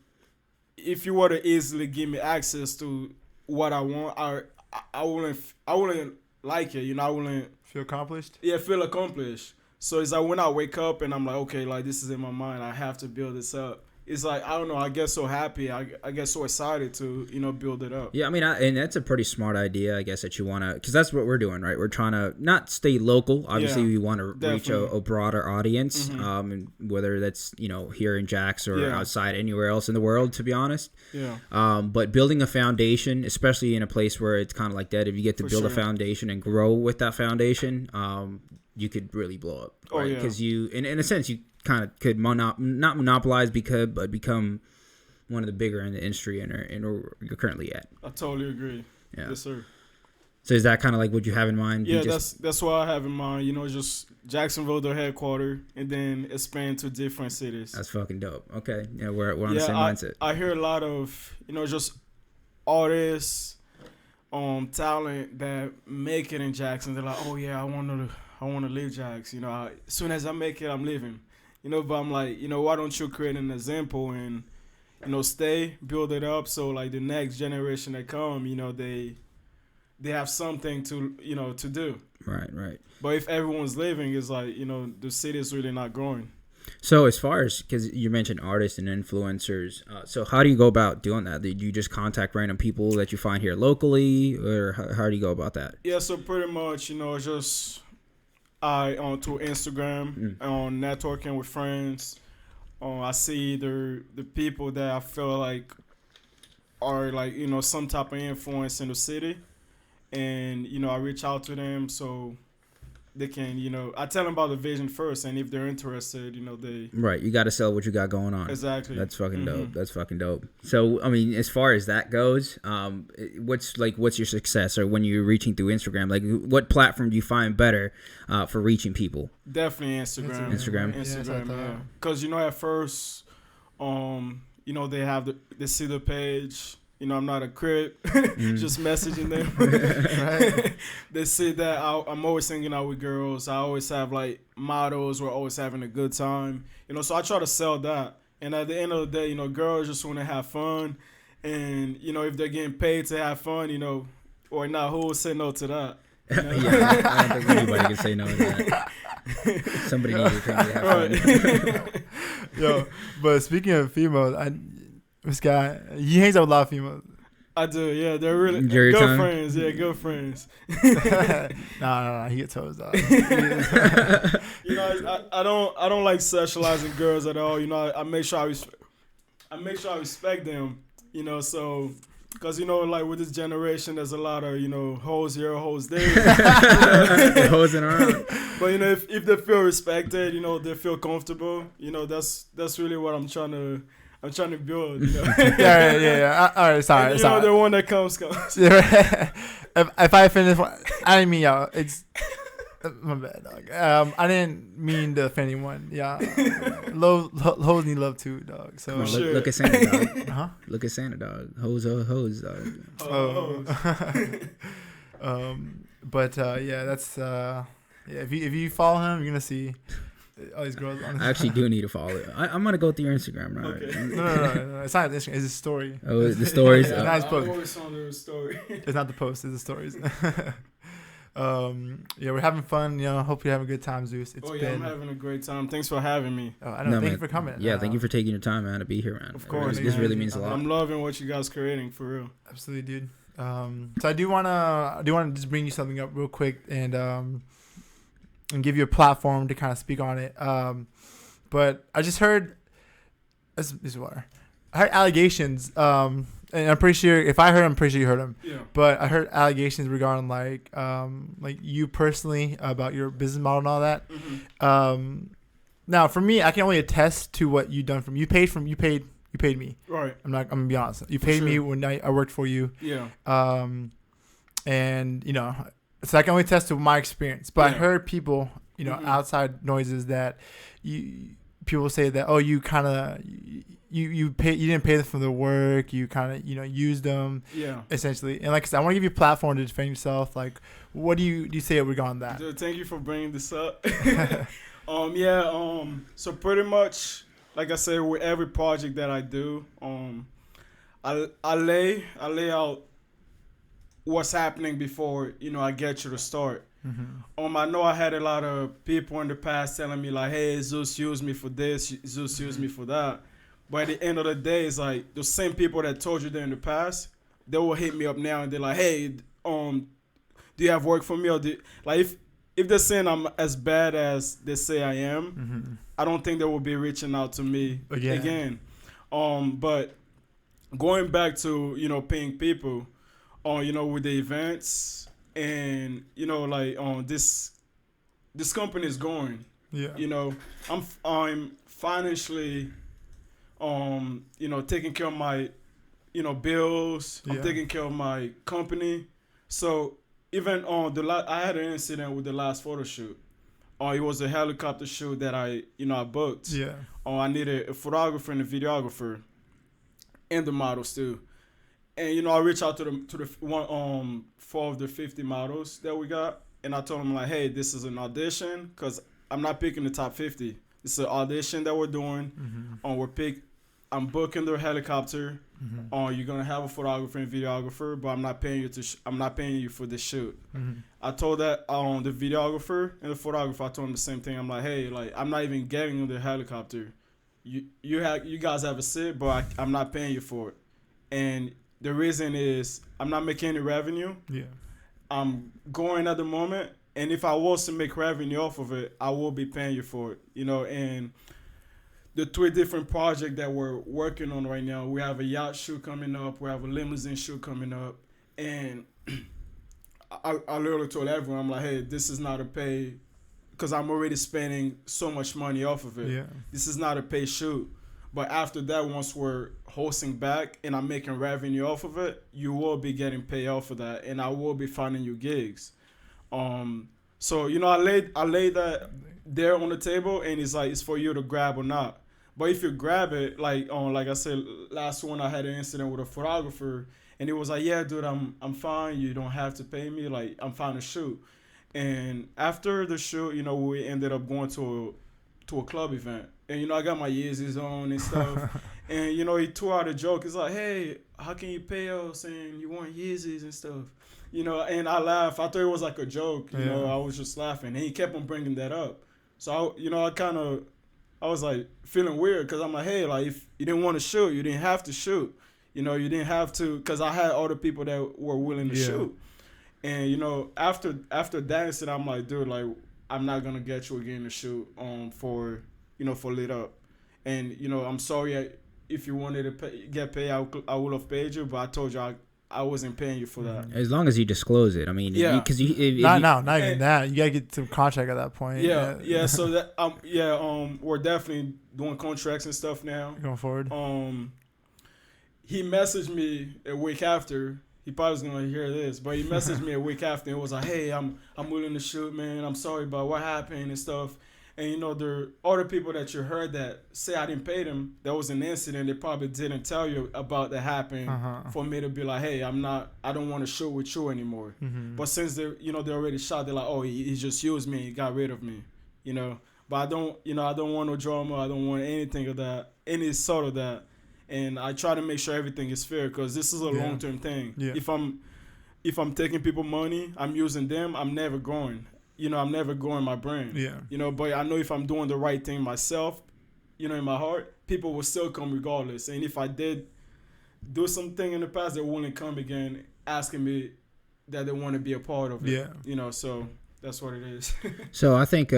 if you were to easily give me access to what I want, I wouldn't like it. I wouldn't feel accomplished. Yeah, feel accomplished. So it's like when I wake up and I'm like, okay, like this is in my mind. I have to build this up. It's like, I don't know, I get so happy. I get so excited to, build it up. Yeah, I mean, and that's a pretty smart idea, I guess, that you want to, because that's what we're doing, right? We're trying to not stay local. Obviously, we want to reach a broader audience, and whether that's, here in Jax or outside anywhere else in the world, to be honest. Yeah. But building a foundation, especially in a place where it's kind of like that, if you get to build a foundation and grow with that foundation, you could really blow up, right? Because you, in a sense, you kind of could not monopolize, but become one of the bigger in the industry and you're currently at. I totally agree. Yeah. Yes, sir. So is that kind of like what you have in mind? Yeah, that's what I have in mind. Just Jacksonville, the headquarters, and then expand to different cities. That's fucking dope. Okay, yeah, we're on the same mindset. I hear a lot of just artists, talent that make it in Jackson. They're like, oh yeah, I want to leave Jax. As soon as I make it, I'm leaving. But I'm like, why don't you create an example and, stay, build it up so like the next generation that come, they have something to, to do. Right. But if everyone's leaving, it's like, the city is really not growing. So as far as, because you mentioned artists and influencers, so how do you go about doing that? Do you just contact random people that you find here locally, or how do you go about that? Yeah, so pretty much, just... to Instagram, on networking with friends. I see the people that I feel like are like, some type of influence in the city. and I reach out to them so they can, I tell them about the vision first, and if they're interested, they Right. You got to sell what you got going on. exactly. That's fucking dope. That's fucking dope. So, I mean, as far as that goes, what's your success, or when you're reaching through Instagram? Like, what platform do you find better for reaching people? Definitely Instagram. Instagram. Yeah. Because at first, they have they see the page. I'm not a crip, just messaging them. Right. They see that I'm always hanging out with girls. I always have like models. We're always having a good time. So I try to sell that. And at the end of the day, girls just want to have fun. And, if they're getting paid to have fun, or not, who will say no to that? Yeah, I don't think anybody can say no to that. Somebody needs to pay me to have fun. Yo, but speaking of females, this guy, he hangs out with a lot of females. I do, yeah. They're really Jerry good time? friends. Yeah, good friends. Nah, he gets toes out. I don't like sexualizing girls at all. I make sure I respect them. So. Because, like with this generation, there's a lot of, hoes here, hoes there. Hosing around. But, if they feel respected, they feel comfortable, that's really what I'm trying to build, Yeah. All right, sorry. The one that comes. If I finish, I didn't mean y'all. It's my bad, dog. I didn't mean to offend anyone. Yeah, hoes need love too, dog. So on, look at Santa, dog. Huh? Look at Santa, dog. Hoes, dog. Oh. But yeah, that's yeah. If you follow him, you're gonna see all these girls. I actually do need to follow it. I'm gonna go through your Instagram, right? Okay. No. It's not Instagram. It's a story. Oh, the stories. Yeah, nice post. I'm always on the story. It's not the post. It's the stories. Yeah, we're having fun. Hope you're having a good time, Zeus. I'm having a great time. Thanks for having me. Oh, I know. Thank you for coming. Yeah, thank you for taking your time, man, to be here, man. Of course. This really means a lot. I'm loving what you guys creating, for real. Absolutely, dude. So I do wanna just bring you something up real quick and give you a platform to kind of speak on it. But I just heard this is water. I heard allegations. And I'm pretty sure if I heard, I'm pretty sure you heard them. Yeah. But I heard allegations regarding like you personally about your business model and all that. Mm-hmm. Now for me, I can only attest to what you done from you paid me. Right. I'm gonna be honest. You paid me when I worked for you. Yeah. And so I can only attest to my experience. But I heard people, Mm-hmm. outside noises that people say that, oh, you kind of you didn't pay them for the work, you kind of used them, essentially. And like I said, I want to give you a platform to defend yourself. Like, what do you say regarding that? Dude, thank you for bringing this up. So pretty much, like I said, with every project that I do, I lay out what's happening before I get you to start. Mm-hmm. I know I had a lot of people in the past telling me like, hey, Zeus used me for this, Zeus used me for that. But at the end of the day, it's like the same people that told you that in the past, they will hit me up now and they're like, hey, do you have work for me? Or if they're saying I'm as bad as they say I am, I don't think they will be reaching out to me again. But going back to paying people, with the events. And this company is going. Yeah. I'm financially taking care of my bills. I'm taking care of my company. So even I had an incident with the last photo shoot. It was a helicopter shoot that I booked. Yeah. I needed a photographer and a videographer and the models too. And I reached out to the one 4 of the 50 models that we got, and I told them like, hey, this is an audition because I'm not picking the top 50. It's an audition that we're doing. I'm booking the helicopter. You're gonna have a photographer and videographer, but I'm not paying you for this shoot. I told that the videographer and the photographer. I told them the same thing. I'm like, hey, like I'm not even getting on the helicopter. You guys have a sit, but I'm not paying you for it. And the reason is I'm not making any revenue. Yeah. I'm going at the moment, and if I was to make revenue off of it, I will be paying you for it. And the 3 different projects that we're working on right now, we have a yacht shoot coming up, we have a limousine shoot coming up, and I literally told everyone, I'm like, hey, this is not a pay, because I'm already spending so much money off of it. Yeah. This is not a pay shoot. But after that, once we're hosting back and I'm making revenue off of it, you will be getting paid off of that, and I will be finding you gigs. So I laid that there on the table, and it's like it's for you to grab or not. But if you grab it, like I said, last one I had an incident with a photographer, and it was like, yeah, dude, I'm fine. You don't have to pay me. Like, I'm fine to shoot. And after the shoot, we ended up going to a club event, and I got my Yeezys on and stuff. And he threw out a joke. It's like, hey, how can you pay us and you want Yeezys and stuff? And I laughed. I thought it was like a joke. I was just laughing, and he kept on bringing that up. So I was like feeling weird, because I'm like, hey, like, if you didn't want to shoot, you didn't have to shoot. You didn't have to, because I had other people that were willing to shoot. And after that incident, I'm like, dude, like, I'm not gonna get you again to shoot for LitUp. And I'm sorry, if you wanted to get paid, I would have paid you, but I told you I wasn't paying you for that. As long as you disclose it. I mean, because not even that. You gotta get some contract at that point. Yeah. So that we're definitely doing contracts and stuff now. Going forward. He messaged me a week after. He probably was gonna hear this, but he messaged me a week after and was like, "Hey, I'm willing to shoot, man. I'm sorry about what happened and stuff." And there are other people that you heard that say I didn't pay them. That was an incident. They probably didn't tell you about that happened for me to be like, "Hey, I don't want to shoot with you anymore." Mm-hmm. But since they already shot, they're like, "Oh, he just used me. He got rid of me." But I don't want no drama. I don't want anything of that, any sort of that. And I try to make sure everything is fair, because this is a long-term thing. Yeah. If I'm taking people money, I'm using them, I'm never growing. I'm never growing my brand. Yeah. But I know if I'm doing the right thing myself, in my heart, people will still come regardless. And if I did do something in the past, they wouldn't come again asking me that they want to be a part of it. Yeah. So that's what it is. So I think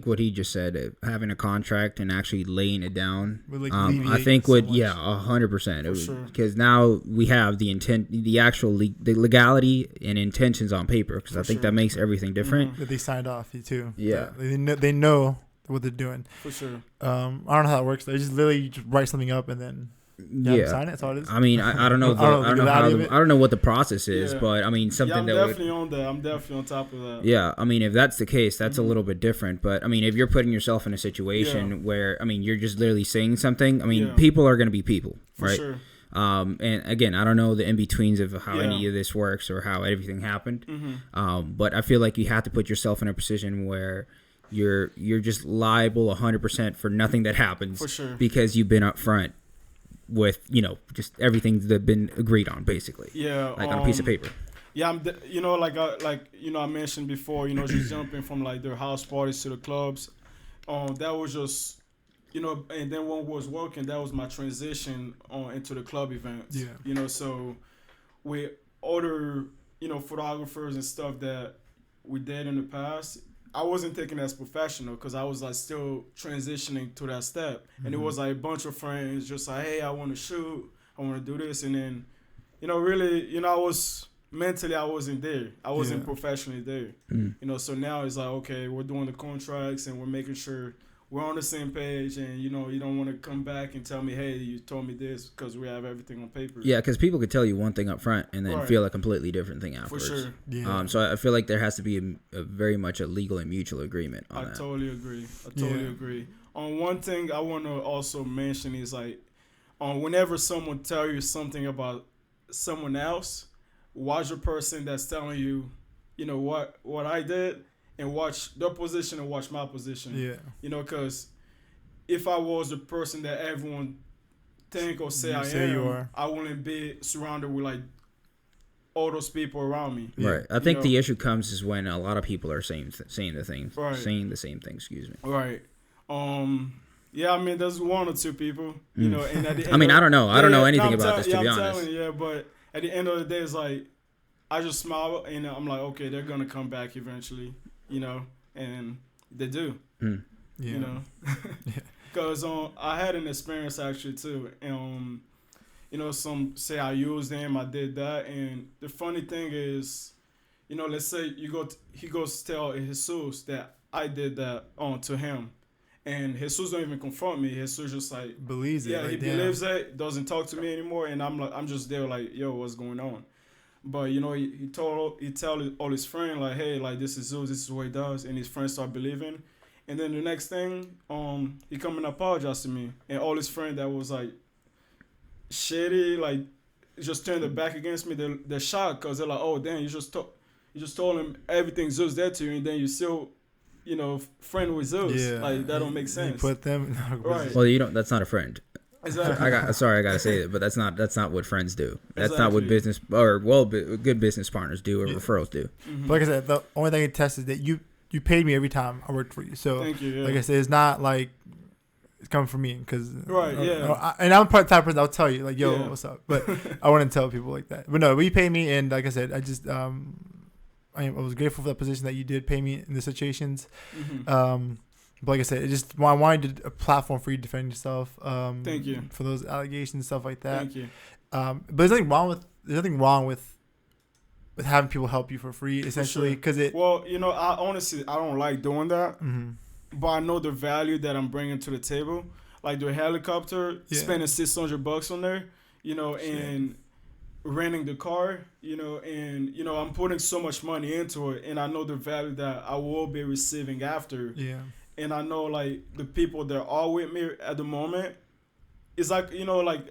what he just said, having a contract and actually laying it down, I think would 100%. Because now we have the intent, the actual the legality and intentions on paper. Because I think that makes everything different. That they signed off too. Yeah, they know what they're doing. For sure. I don't know how that works. They just literally just write something up and then. Sign it. That's all it is. I mean, I don't know. I don't know what the process is, but I mean, something I'm definitely on that. I'm definitely on top of that. Yeah, I mean, if that's the case, that's a little bit different. But I mean, if you're putting yourself in a situation where, I mean, you're just literally saying something. I mean, people are going to be people, right? For sure. And again, I don't know the in betweens of how any of this works or how everything happened. But I feel like you have to put yourself in a position where you're just liable 100% for nothing that happens, for sure, because you've been upfront with just everything that's been agreed on, basically. Yeah, like on a piece of paper. Yeah, I mentioned before, just jumping from like their house parties to the clubs. That was just, and then when I was working, that was my transition into the club events. Yeah. So with other photographers and stuff that we did in the past, I wasn't taking it as professional, because I was like still transitioning to that step. And it was like a bunch of friends just like, hey, I want to shoot, I want to do this. And then, really, I was mentally, I wasn't there. I wasn't professionally there. So now it's like, okay, we're doing the contracts and we're making sure we're on the same page, and you don't want to come back and tell me, hey, you told me this, because we have everything on paper. Yeah, because people could tell you one thing up front and then feel a completely different thing afterwards. For sure. Yeah. So I feel like there has to be a very much a legal and mutual agreement on that. I totally agree. One thing I want to also mention is like, whenever someone tell you something about someone else, watch the person that's telling you, what I did, and watch their position and watch my position. Yeah. Because if I was the person that everyone think or say I wouldn't be surrounded with like all those people around me. Right. I think the issue comes is when a lot of people are saying the same thing. Excuse me. Right. Yeah, I mean, there's one or two people, and at the end I mean, I don't know. I don't know anything about this, to be honest. But at the end of the day, it's like, I just smile and I'm like, okay, they're going to come back eventually. And they do, because I had an experience actually too, and some say I used them, I did that, and the funny thing is, let's say he goes tell Jesus that I did that to him, and Jesus don't even confront me. Jesus just like Believes it. yeah, like, he damn. believes it, doesn't talk to me anymore, and I'm just there like, yo, what's going on? But he tell all his friends like, hey, like this is Zeus, this is what he does, and his friends start believing, and then the next thing, he come and apologize to me, and all his friends that was like shitty, like just turned their back against me. They're shocked because they're like, oh damn, you just told him everything Zeus did to you, and then you still, friend with Zeus. Yeah. Like that don't make sense. You put them. Right. Well, you don't. That's not a friend. Exactly. I gotta say it, but that's not what friends do. That's not what Exactly. business good business partners do or referrals do. Mhm. But like I said, the only thing I can test is that you paid me every time I worked for you. So Thank you. Yeah. like I said, it's not like it's coming from me because Right, yeah. and I'm part type person. I'll tell you like, yo, Yeah. what's up? But I wouldn't tell people like that. But no, you paid me, and like I said, I just I was grateful for the position that you did pay me in the situations. Mhm. But like I said, I wanted a platform for you to defend yourself. Thank you. For those allegations and stuff like that. Thank you. But there's nothing wrong with having people help you for free, essentially, sure. because it. Well, I honestly I don't like doing that, Mhm. but I know the value that I'm bringing to the table. Like the helicopter, Yeah. spending $600 on there, and renting the car, and I'm putting so much money into it, and I know the value that I will be receiving after. Yeah. And I know like the people that are with me at the moment, it's like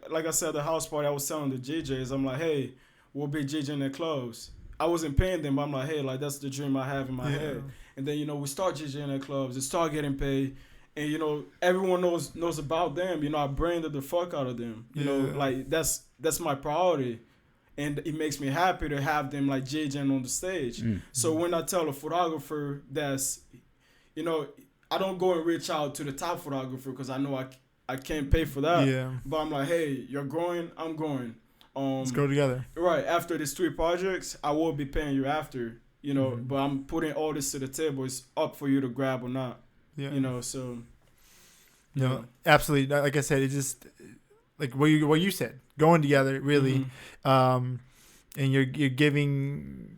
like I said, the house party I was telling the JJs, I'm like, hey, we'll be JJing their clubs. I wasn't paying them, but I'm like, hey, like that's the dream I have in my head. And then we start JJing their clubs, they start getting paid, and everyone knows about them. I branded the fuck out of them. Like that's my priority. And it makes me happy to have them like JJing on the stage. So when I tell a photographer that's, I don't go and reach out to the top photographer because I know I can't pay for that. Yeah. But I'm like, hey, you're growing, I'm growing. Let's go together. Right after these 3 projects, I will be paying you after. But I'm putting all this to the table. It's up for you to grab or not. Yeah. So. No, absolutely. Like I said, it just like what you said, going together really, and you're giving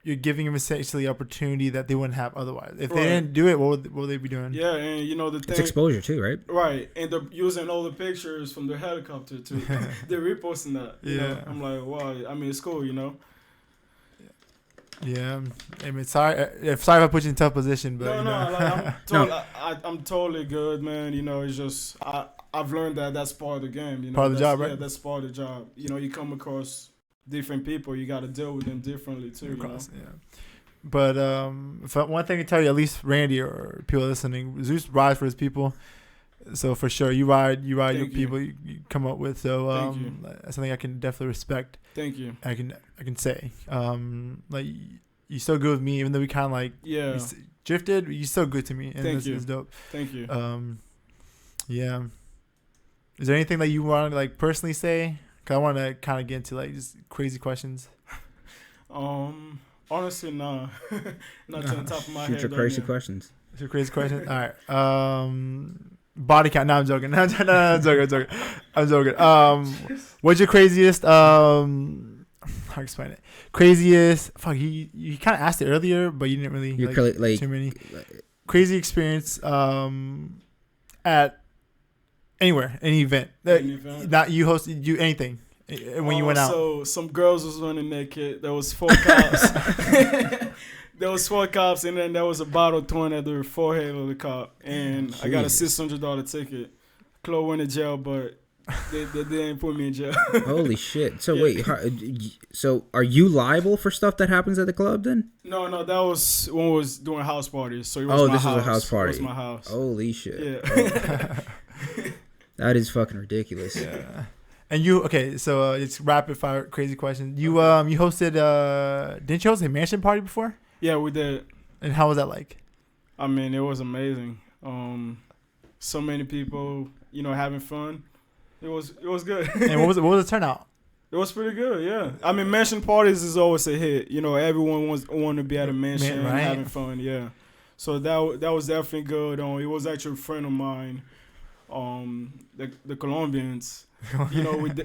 them essentially opportunity that they wouldn't have otherwise. If they didn't do it, what would they be doing? Yeah, and the thing. It's exposure too, right? Right, and they're using all the pictures from the helicopter too. They're reposting that. Yeah. I'm like, wow. I mean, it's cool, Yeah. I mean, sorry if I put you in a tough position, but I'm totally good, man. It's just I've learned that that's part of the game. Part of the job, right? Yeah, that's part of the job. You come across different people, you got to deal with them differently too. Yeah. But one thing I can tell you, at least Randy or people listening, Zeus rides for his people. So for sure, you ride your people you come up with. So that's something I can definitely respect. Thank you. I can say like you're so good with me, even though we kind of like drifted. You're so good to me, and Thank this you. is dope. Thank you. Yeah. Is there anything that you want to like personally say? Cause I want to kind of get into like just crazy questions. Honestly, nah. Not to the top of my head. Future crazy questions. Future crazy questions. All right. Body count. No, I'm joking. No, I'm joking. I'm joking. What's your craziest? How to explain it? Craziest. Fuck. You kind of asked it earlier, but you didn't really like too many. Crazy experience. At anywhere, any event. Not you hosted, you anything when you went out. So some girls was running naked. There was 4 cops. There was 4 cops, and then there was a bottle thrown at the forehead of the cop, and I got a $600 ticket. Chloe went to jail, but they didn't put me in jail. Holy shit! So wait, so are you liable for stuff that happens at the club then? No, that was when we was doing house parties. So it was my this house. was a house party. It was my house. Holy shit! Yeah. That is fucking ridiculous. Yeah. And so it's rapid fire crazy question. You hosted didn't you host a mansion party before? Yeah, we did. And how was that like? I mean, it was amazing. So many people, having fun. It was good. And what was the turnout? It was pretty good, yeah. I mean, mansion parties is always a hit. Everyone want to be at a mansion and having fun, yeah. So that was definitely good. It was actually a friend of mine, the Colombians.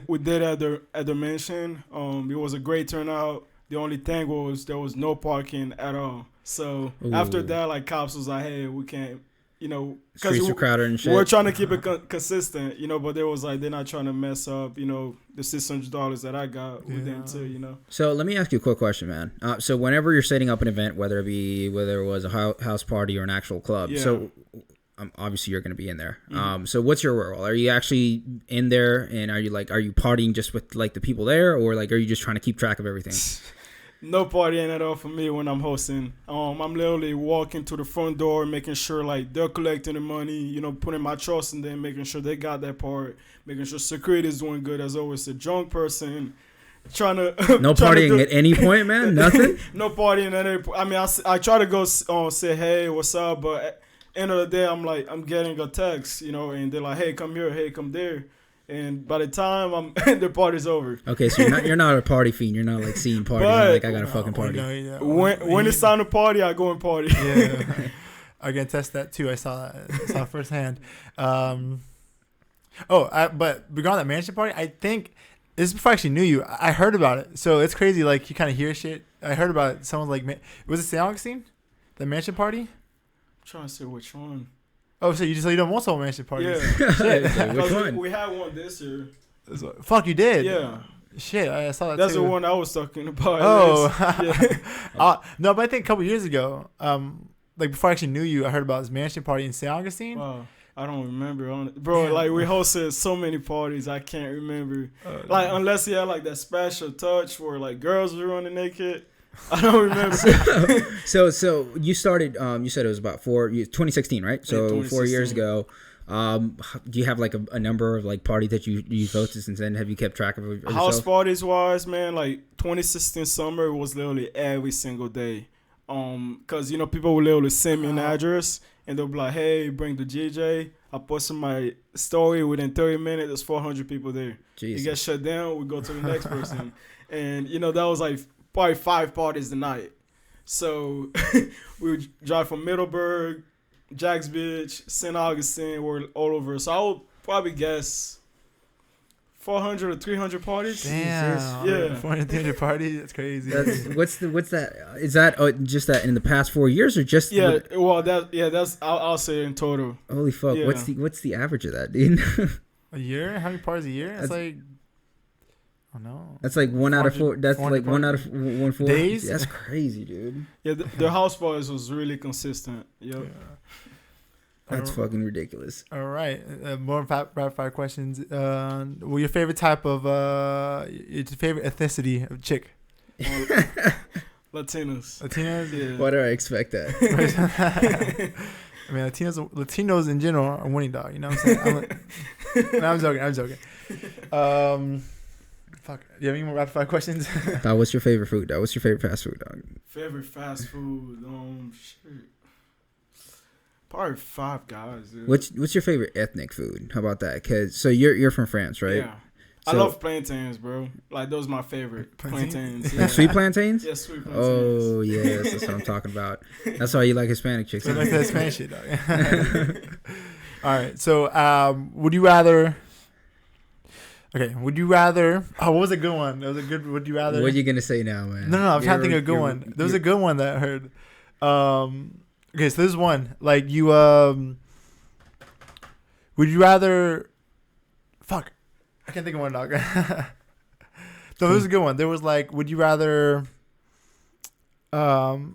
We did at the mansion. It was a great turnout. The only thing was there was no parking at all. So Ooh. after that, like cops was like, hey, we can't, you know, Streets are crowded and shit. we're trying to keep it consistent, you know, but they was like, they're not trying to mess up, you know, the $600 that I got with them too, you know. So let me ask you a quick question, man. So whenever you're setting up an event, whether it was a house party or an actual club, so obviously you're going to be in there. So what's your role? Are you actually in there, and are you partying just with like the people there, or like are you just trying to keep track of everything? No partying at all for me when I'm hosting. I'm literally walking to the front door, making sure like they're collecting the money, you know, putting my trust in them, making sure they got that part, making sure security is doing good. As always, a drunk person trying to no partying at any point, man. Nothing. No partying at any point. I mean, I try to go say hey, what's up, but at the end of the day, I'm getting a text, you know, and they're like, hey, come here, hey, come there. And by the time the party's over. Okay, so you're not a party fiend. You're not like seeing parties. Like I got a fucking party. When it's time to party, I go and party. Yeah, I can test that too. I saw firsthand. But regarding that mansion party, I think this is before I actually knew you. I heard about it, so it's crazy. Like you kind of hear shit. I heard about it. Someone like, was it St. Augustine, the mansion party? I'm trying to say which one. Oh, so you don't want soul mansion parties? Yeah. Shit. Which one? We had one this year. Fuck, you did? Yeah. Shit, I saw that That's too. the one I was talking about. Oh. Yeah. No, but I think a couple years ago, like before I actually knew you, I heard about this mansion party in St. Augustine. Wow. I don't remember. Bro, like we hosted so many parties, I can't remember. Like unless he had like that special touch where like girls were running naked. I don't remember. So you started. You said it was about 2016, right? So 4 years ago. Do you have like a number of like parties that you hosted since then? Have you kept track of yourself? House parties wise, man, like 2016 summer was literally every single day. Cause you know people will literally send me an address and they'll be like, hey, bring the DJ. I posted my story within 30 minutes. There's 400 people there. Jesus. You get shut down. We go to the next person, and you know that was like probably 5 parties a night. So we would drive from Middleburg, Jacksonville, St. Augustine, we're all over. So I would probably guess 400 or 300 parties. Damn. Yeah. 400, 300 parties. That's crazy. What's that? Is that just that in the past 4 years or just? Yeah. That's I'll say in total. Holy fuck! Yeah. What's the average of that, dude? A year? How many parties a year? It's like. Oh no. That's like 1 out of 4. That's like 1 out of 1 4 days. That's crazy, dude. Yeah, the house parties was really consistent. Yep. Yeah. That's fucking ridiculous. All right, more rapid fire questions. Well, your favorite type of your favorite ethnicity of chick? Latinos. Yeah. Why do I expect that? I mean, Latinos in general are winning, dog. You know what I'm saying? I'm joking. Fuck. Do you have any more rapid fire questions? Dog, what's your favorite food, dog? What's your favorite fast food, dog? Favorite fast food? Shit. Probably Five Guys, dude. What's your favorite ethnic food? How about that? So you're from France, right? Yeah. I love plantains, bro. Like those are my favorite plantains. Yeah. Like sweet plantains? Yeah, sweet plantains. Oh yes, that's what I'm talking about. That's why you like Hispanic chicks. I like that Hispanic shit, dog. All right. So, would you rather? Okay. Would you rather? Oh, what was a good one? That was a good. Would you rather? What are you gonna say now, man? No. I'm trying to think of a good one. There was a good one that I heard. Okay, so this is one. Like you, would you rather? Fuck, I can't think of one, dog. No, this was a good one. There was like, would you rather? God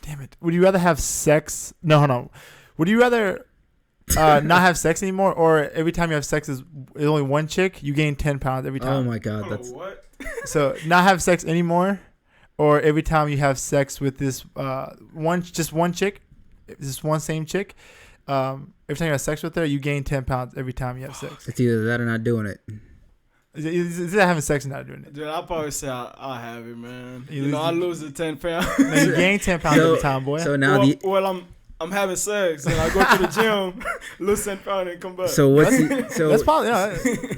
damn it! Would you rather have sex? No, hold on. Would you rather not have sex anymore, or every time you have sex is only one chick, you gain 10 pounds every time? Oh my god, that's what? So not have sex anymore. Or every time you have sex with this one chick, this one same chick, every time you have sex with her, you gain 10 pounds every time you have sex. It's either that or not doing it. Is it having sex and not doing it? Dude, I'll probably say I'll have it, man. I lose the 10 pounds. No, you gain 10 pounds every time, boy. So now I'm having sex and I go to the gym, lose 10 pounds and come back. So that's probably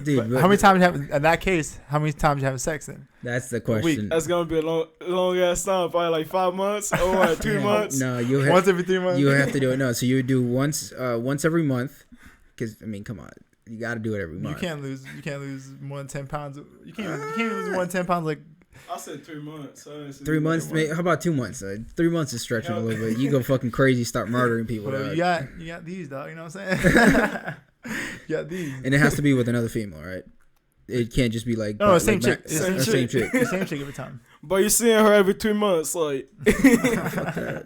dude. How many times you have in that case? How many times you having sex then? That's the question. That's gonna be a long ass time, probably like 5 months or 3 months. No, once every 3 months. You have to do it. No, so you would do once every month. Because I mean, come on, You got to do it every month. You can't lose more than 10 pounds. You can't lose more than 10 pounds. Like I said 3 months. 3 months. How about 2 months? 3 months is stretching a little bit. You go fucking crazy, start murdering people. Well, you got these, dog. You know what I'm saying? You got these. And it has to be with another female, right? It can't just be like same chick. Same chick. The same chick every time. But you're seeing her every 3 months, like. I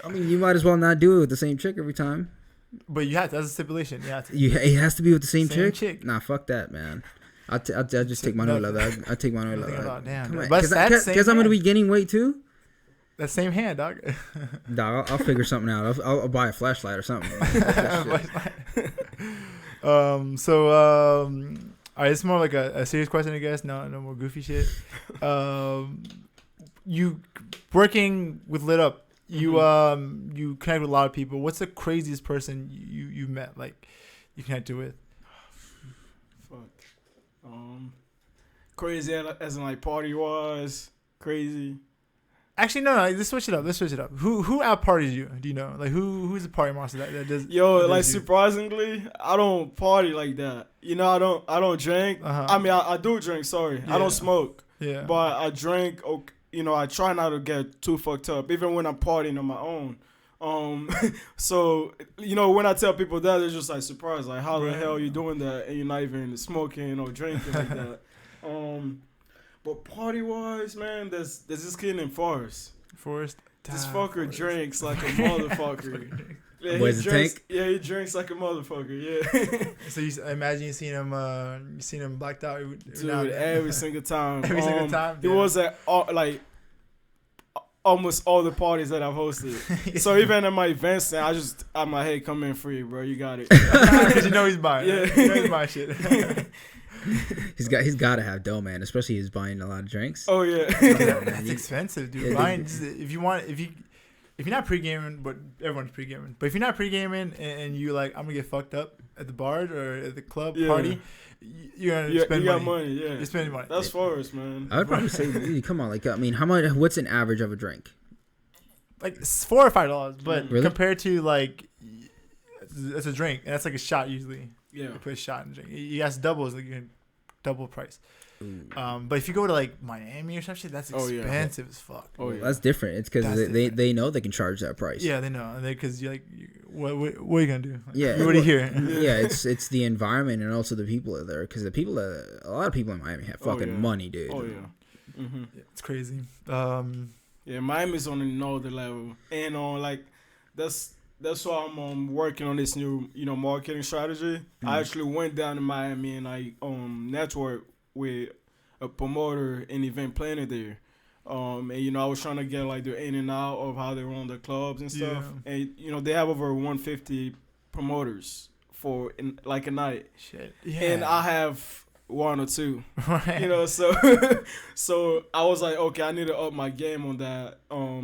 mean, you might as well not do it with the same chick every time. But you have to. That's a stipulation. You have to. It has to be with the same chick? Nah, fuck that, man. I'll just take my no love. I'll take my no love. Damn. Because I'm gonna be gaining weight too. That same hand, dog. Dog, I'll figure something out. I'll buy a flashlight or something. All right, it's more like a serious question, I guess. No more goofy shit. You working with LitUp, you connect with a lot of people. What's the craziest person you met, like you connected with? Fuck. Crazy as in like party wise, crazy. Actually, no. Let's switch it up. Who out parties you? Do you know? Like who's the party monster that does? Yo, that like does you? Surprisingly, I don't party like that. You know, I don't drink. Uh-huh. I mean, I do drink. Sorry, Yeah. I don't smoke. Yeah. But I drink. You know, I try not to get too fucked up, even when I'm partying on my own. So you know, when I tell people that, they're just like surprised, like how the hell are you doing that and you're not even smoking or drinking like that. But party wise, man, there's this kid named Forrest. This fucker drinks like a motherfucker. Yeah, he drinks like a motherfucker. Yeah. So you imagine you seen him blacked out, dude, every single time. Every single time. He was at like almost all the parties that I've hosted. So even at my events, I'm like, hey, come in free, bro. You got it. Because you know he's buying. Yeah. You know he's buying shit. He's got to have dough, man. Especially he's buying a lot of drinks. Oh yeah. It's expensive, dude. Yeah, Buying, if you're not pre-gaming, but everyone's pre-gaming. But if you're not pre-gaming and you like, I'm gonna get fucked up at the bar or at the club party, you're gonna spend money. You got money, yeah. You're spending money. That's Forrest, man. I would probably say, come on, like I mean, how much? What's an average of a drink? Like $4 or $5, but Really? compared to like, it's a drink and that's like a shot usually. Yeah. You put a shot in a drink. You guys doubles, like you can double price. But if you go to like Miami or some shit, that's expensive as fuck. Oh yeah, that's different. It's because they know they can charge that price. Yeah, they know. Because you're like, what are you gonna do? Yeah, you already here. Yeah, it's the environment and also the people that are there. Because a lot of people in Miami have fucking money, dude. Oh yeah. Mm-hmm. Yeah, it's crazy. Yeah, Miami's on another level, and like that's why I'm working on this new marketing strategy. I actually went down to Miami and I networked with a promoter and event planner there. And I was trying to get like the in and out of how they run the clubs and stuff. Yeah. And they have over 150 promoters for like a night. Shit. Yeah. And I have one or two. Right. So I was like, okay, I need to up my game on that.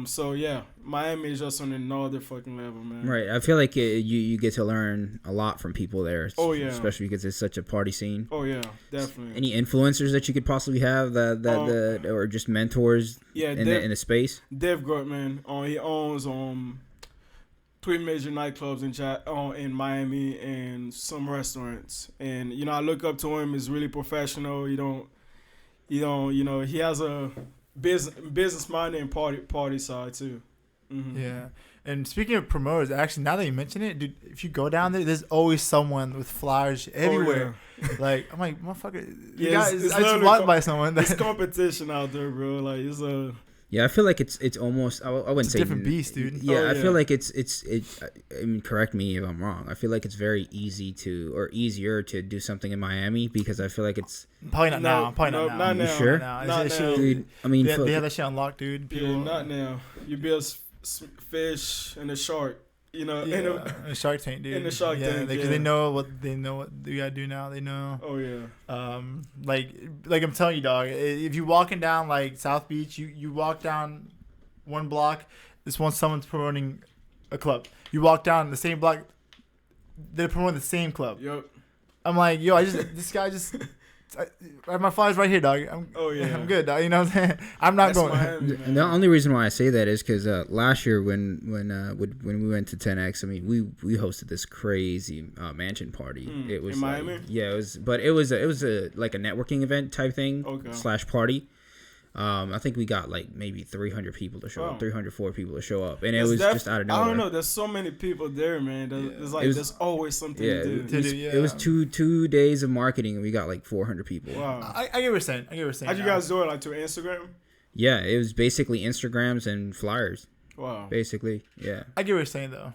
So yeah, Miami is just on another fucking level, man. Right. I feel like you get to learn a lot from people there. Oh yeah. Especially because it's such a party scene. Oh yeah, definitely. Any influencers that you could possibly have that or just mentors? Yeah, in the space. Dave Gort, man. He owns 3 major nightclubs in Miami and some restaurants. And I look up to him. He's really professional. He has a business mind and party side too. Mm-hmm. Yeah. And speaking of promoters, actually, now that you mention it, dude, if you go down there, there's always someone with flyers everywhere. Oh, yeah. Like, I'm like, motherfucker. Yeah, I just walked by someone. There's competition out there, bro. Like, it's a... Yeah, I feel like it's almost I wouldn't say different beast, dude. Yeah, I feel like it's I mean, correct me if I'm wrong. I feel like it's very easier to do something in Miami because I feel like it's probably not now. Probably not now. You sure? Not now. Dude, I mean, they have that shit unlocked, dude. People, yeah, not now. You be a fish and a shark. In a Shark Tank, dude. In the Shark Tank, because they know what you gotta do now. They know. Oh yeah. Like I'm telling you, dog. If you walking down like South Beach, you walk down one block, someone's promoting a club. You walk down the same block, they're promoting the same club. Yep. I'm like, yo, this guy just my flyers right here, dog. I'm good, dog. You know what I'm saying? I'm not going. Miami, And the only reason why I say that is because last year when we went to 10X, I mean we hosted this crazy mansion party. It was in Miami. It was a like a networking event type thing / party. I think we got like maybe 300 people to show up, 304 people to show up, and it was just out of nowhere. I don't know. There's so many people there, man. There's always something to do. It was 2 days of marketing, and we got like 400 people. Wow. I get what you're saying. How'd you guys do it? Like to Instagram? Yeah, it was basically Instagrams and flyers. Wow. Basically, yeah. I get what you're saying, though.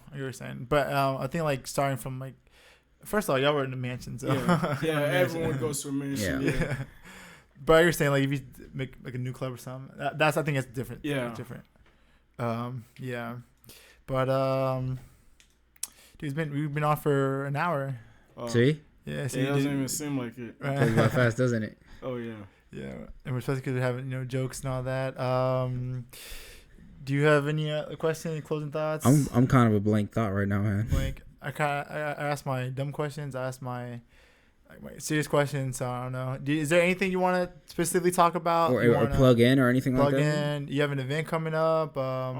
But I think like starting from like, first of all, y'all were in the mansion, so yeah, everyone goes to a mansion. Yeah. But you're saying like if you make like a new club or something, I think that's different. Yeah. It's different. Yeah. But dude, we've been on for an hour. See? Yeah. So it doesn't even seem like it. Goes by fast, doesn't it? Oh yeah. Yeah, and we're supposed to be having jokes and all that. Do you have any questions, closing thoughts? I'm kind of a blank thought right now, man. Like I asked my dumb questions. I asked my serious questions. So I don't know. Is there anything you want to specifically talk about, or plug in, or anything like that? Plug in. You have an event coming up. I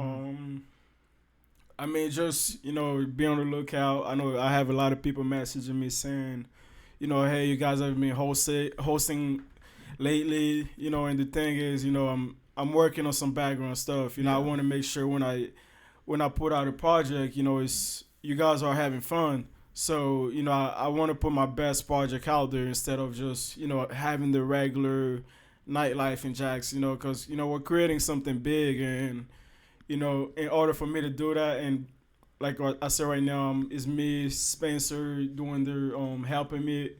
mean, just be on the lookout. I know I have a lot of people messaging me saying, hey, you guys have been hosting lately. And the thing is, I'm working on some background stuff. I want to make sure when I put out a project, it's you guys are having fun. So, I want to put my best project out there instead of just, having the regular nightlife in Jax, because, we're creating something big. And, in order for me to do that, and like I said right now, it's me, Spencer, doing their, helping me.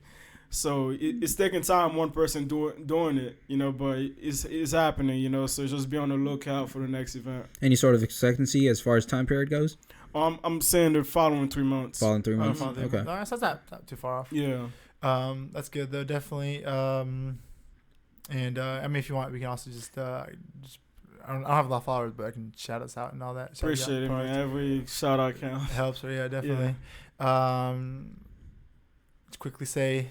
So it's taking time, one person doing it, but it's happening, so just be on the lookout for the next event. Any sort of expectancy as far as time period goes? I'm saying the following 3 months. Following 3 months? Okay. No, that's not too far off. Yeah. That's good, though, definitely. And, I mean, if you want, we can also just I don't have a lot of followers, but I can shout us out and all that. Appreciate it, man. Every shout-out counts. Helps, so yeah, definitely. Yeah. Let's quickly say,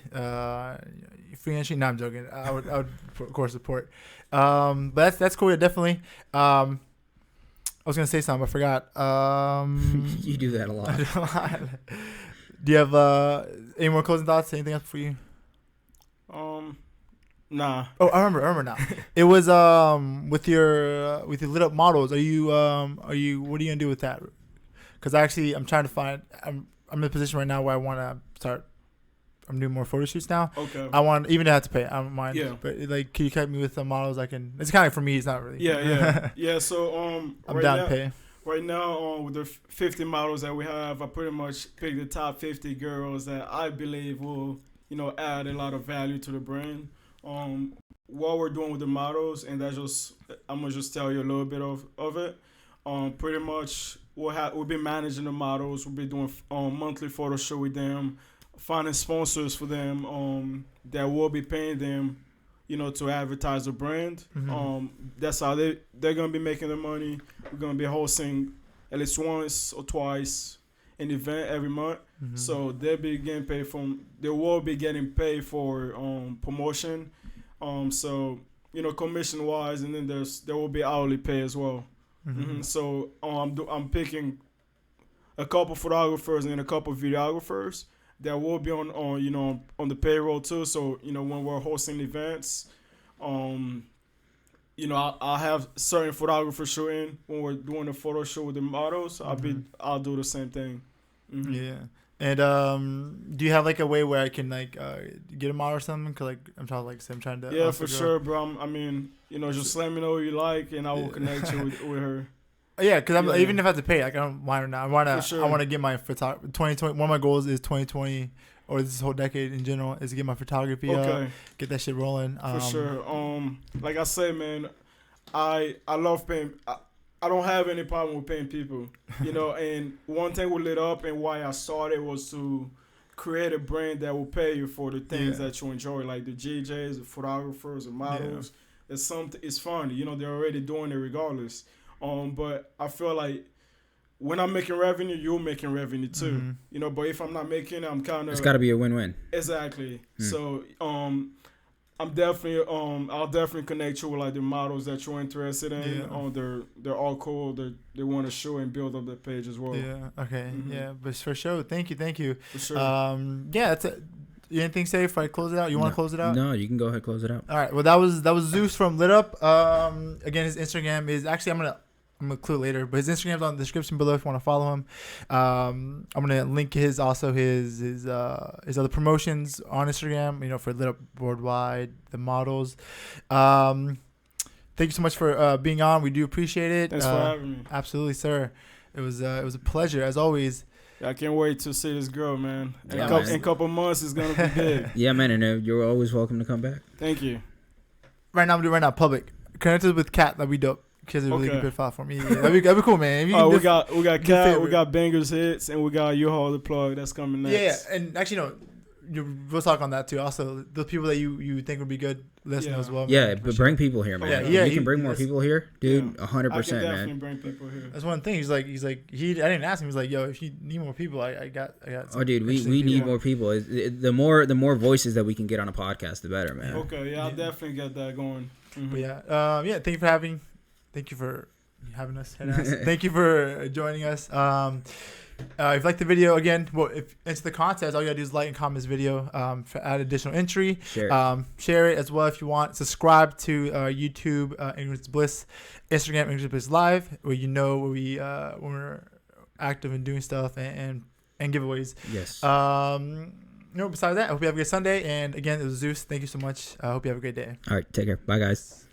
free entry. No, I'm joking. I would of course support. But that's cool. Yeah, definitely. I was gonna say something, but I forgot. You do that a lot. Do you have any more closing thoughts? Anything else for you? Nah. Oh, I remember now. It was with your LitUp models. What are you gonna do with that? Because I'm trying to find. I'm in a position right now where I want to start. I'm doing more photo shoots now. Okay. I want, even to have to pay. I don't mind. Yeah. But like, can you cut me with the models? I can. It's kind of for me. It's not really. Yeah. Yeah. So I'm down to pay. Right now, with the 50 models that we have, I pretty much pick the top 50 girls that I believe will, add a lot of value to the brand. What we're doing with the models, and I'm gonna just tell you a little bit of it. Pretty much we'll be managing the models. We'll be doing monthly photo shoot with them, finding sponsors for them that will be paying them, to advertise the brand. Mm-hmm. That's how they're gonna be making the money. We're gonna be hosting at least once or twice an event every month. Mm-hmm. So they will be getting paid for promotion. So commission wise, and then there will be hourly pay as well. Mm-hmm. Mm-hmm. So I'm picking a couple photographers and a couple videographers that will be on the payroll too. So when we're hosting events, I'll have certain photographers shooting when we're doing a photo shoot with the models. Mm-hmm. I'll do the same thing. Mm-hmm. Yeah. And do you have like a way where I can like get a model or something? Cause like I'm trying to. Yeah, for sure, bro. Just let me know what you like, and I will connect you with her. Yeah, because even if I have to pay, like I don't mind or not. I want to get my 2020. One of my goals is 2020, or this whole decade in general, is to get my photography up, get that shit rolling. For sure. Like I say, man, I love paying. I don't have any problem with paying people, and one thing we LitUp and why I started was to create a brand that will pay you for the things that you enjoy, like the JJs, the photographers, the models. Yeah. It's fun, they're already doing it regardless. But I feel like when I'm making revenue, you're making revenue too, But if I'm not making it, I'm kind of. It's got to be a win-win. Exactly. So I'm definitely I'll definitely connect you with like the models that you're interested in. Yeah. They're all cool. They want to show and build up the page as well. Yeah. Okay. Mhm. Yeah. But for sure. Thank you. For sure. Yeah. That's it. Anything say if I close it out? You want to close it out? No, you can go ahead and close it out. All right. Well, that was ZEUS from LitUp. Again, his Instagram is actually I'm gonna include later, but his Instagram's on the description below if you want to follow him. I'm gonna link his other promotions on Instagram. You know, for LitUp Worldwide, the models. Thank you so much for being on. We do appreciate it. Thanks for having me. Absolutely, sir. It was a pleasure as always. I can't wait to see this girl, man. In Yeah, a couple months, it's gonna be big. Yeah, man, and you're always welcome to come back. Thank you. Right now, I'm doing right now public. Connected with Kat, that'd be dope. She has a really Okay. good platform. Yeah, that'd be cool, man. If you Oh, can we got Cat, favorite. we got Bangers Hits, and we got U-Haul the Plug. That's coming next. Yeah, and actually, no, we'll talk on that too. Also, the people that you think would be good, let us know as well. Yeah, man, for but sure. bring people here, man. Yeah, you can bring more people here, dude. 100%, I can definitely man. bring people here. That's one thing. I didn't ask him. He's like, yo, if you need more people, I got. Oh, dude, we interesting need people. more people. The more voices that we can get on a podcast, the better, man. Okay, yeah, I'll definitely get that going. Mhm. But yeah. Thank you for having having us. Thank you for joining us. If you like the video, again, if it's the contest, all you gotta do is like and comment this video. Add additional entry. Share it as well if you want. Subscribe to YouTube, English Bliss, Instagram, English Bliss Live, where you know where we when we're active and doing stuff and giveaways. Yes. Besides that, I hope you have a good Sunday. And again, it was ZEUS. Thank you so much. I hope you have a great day. All right, take care. Bye, guys.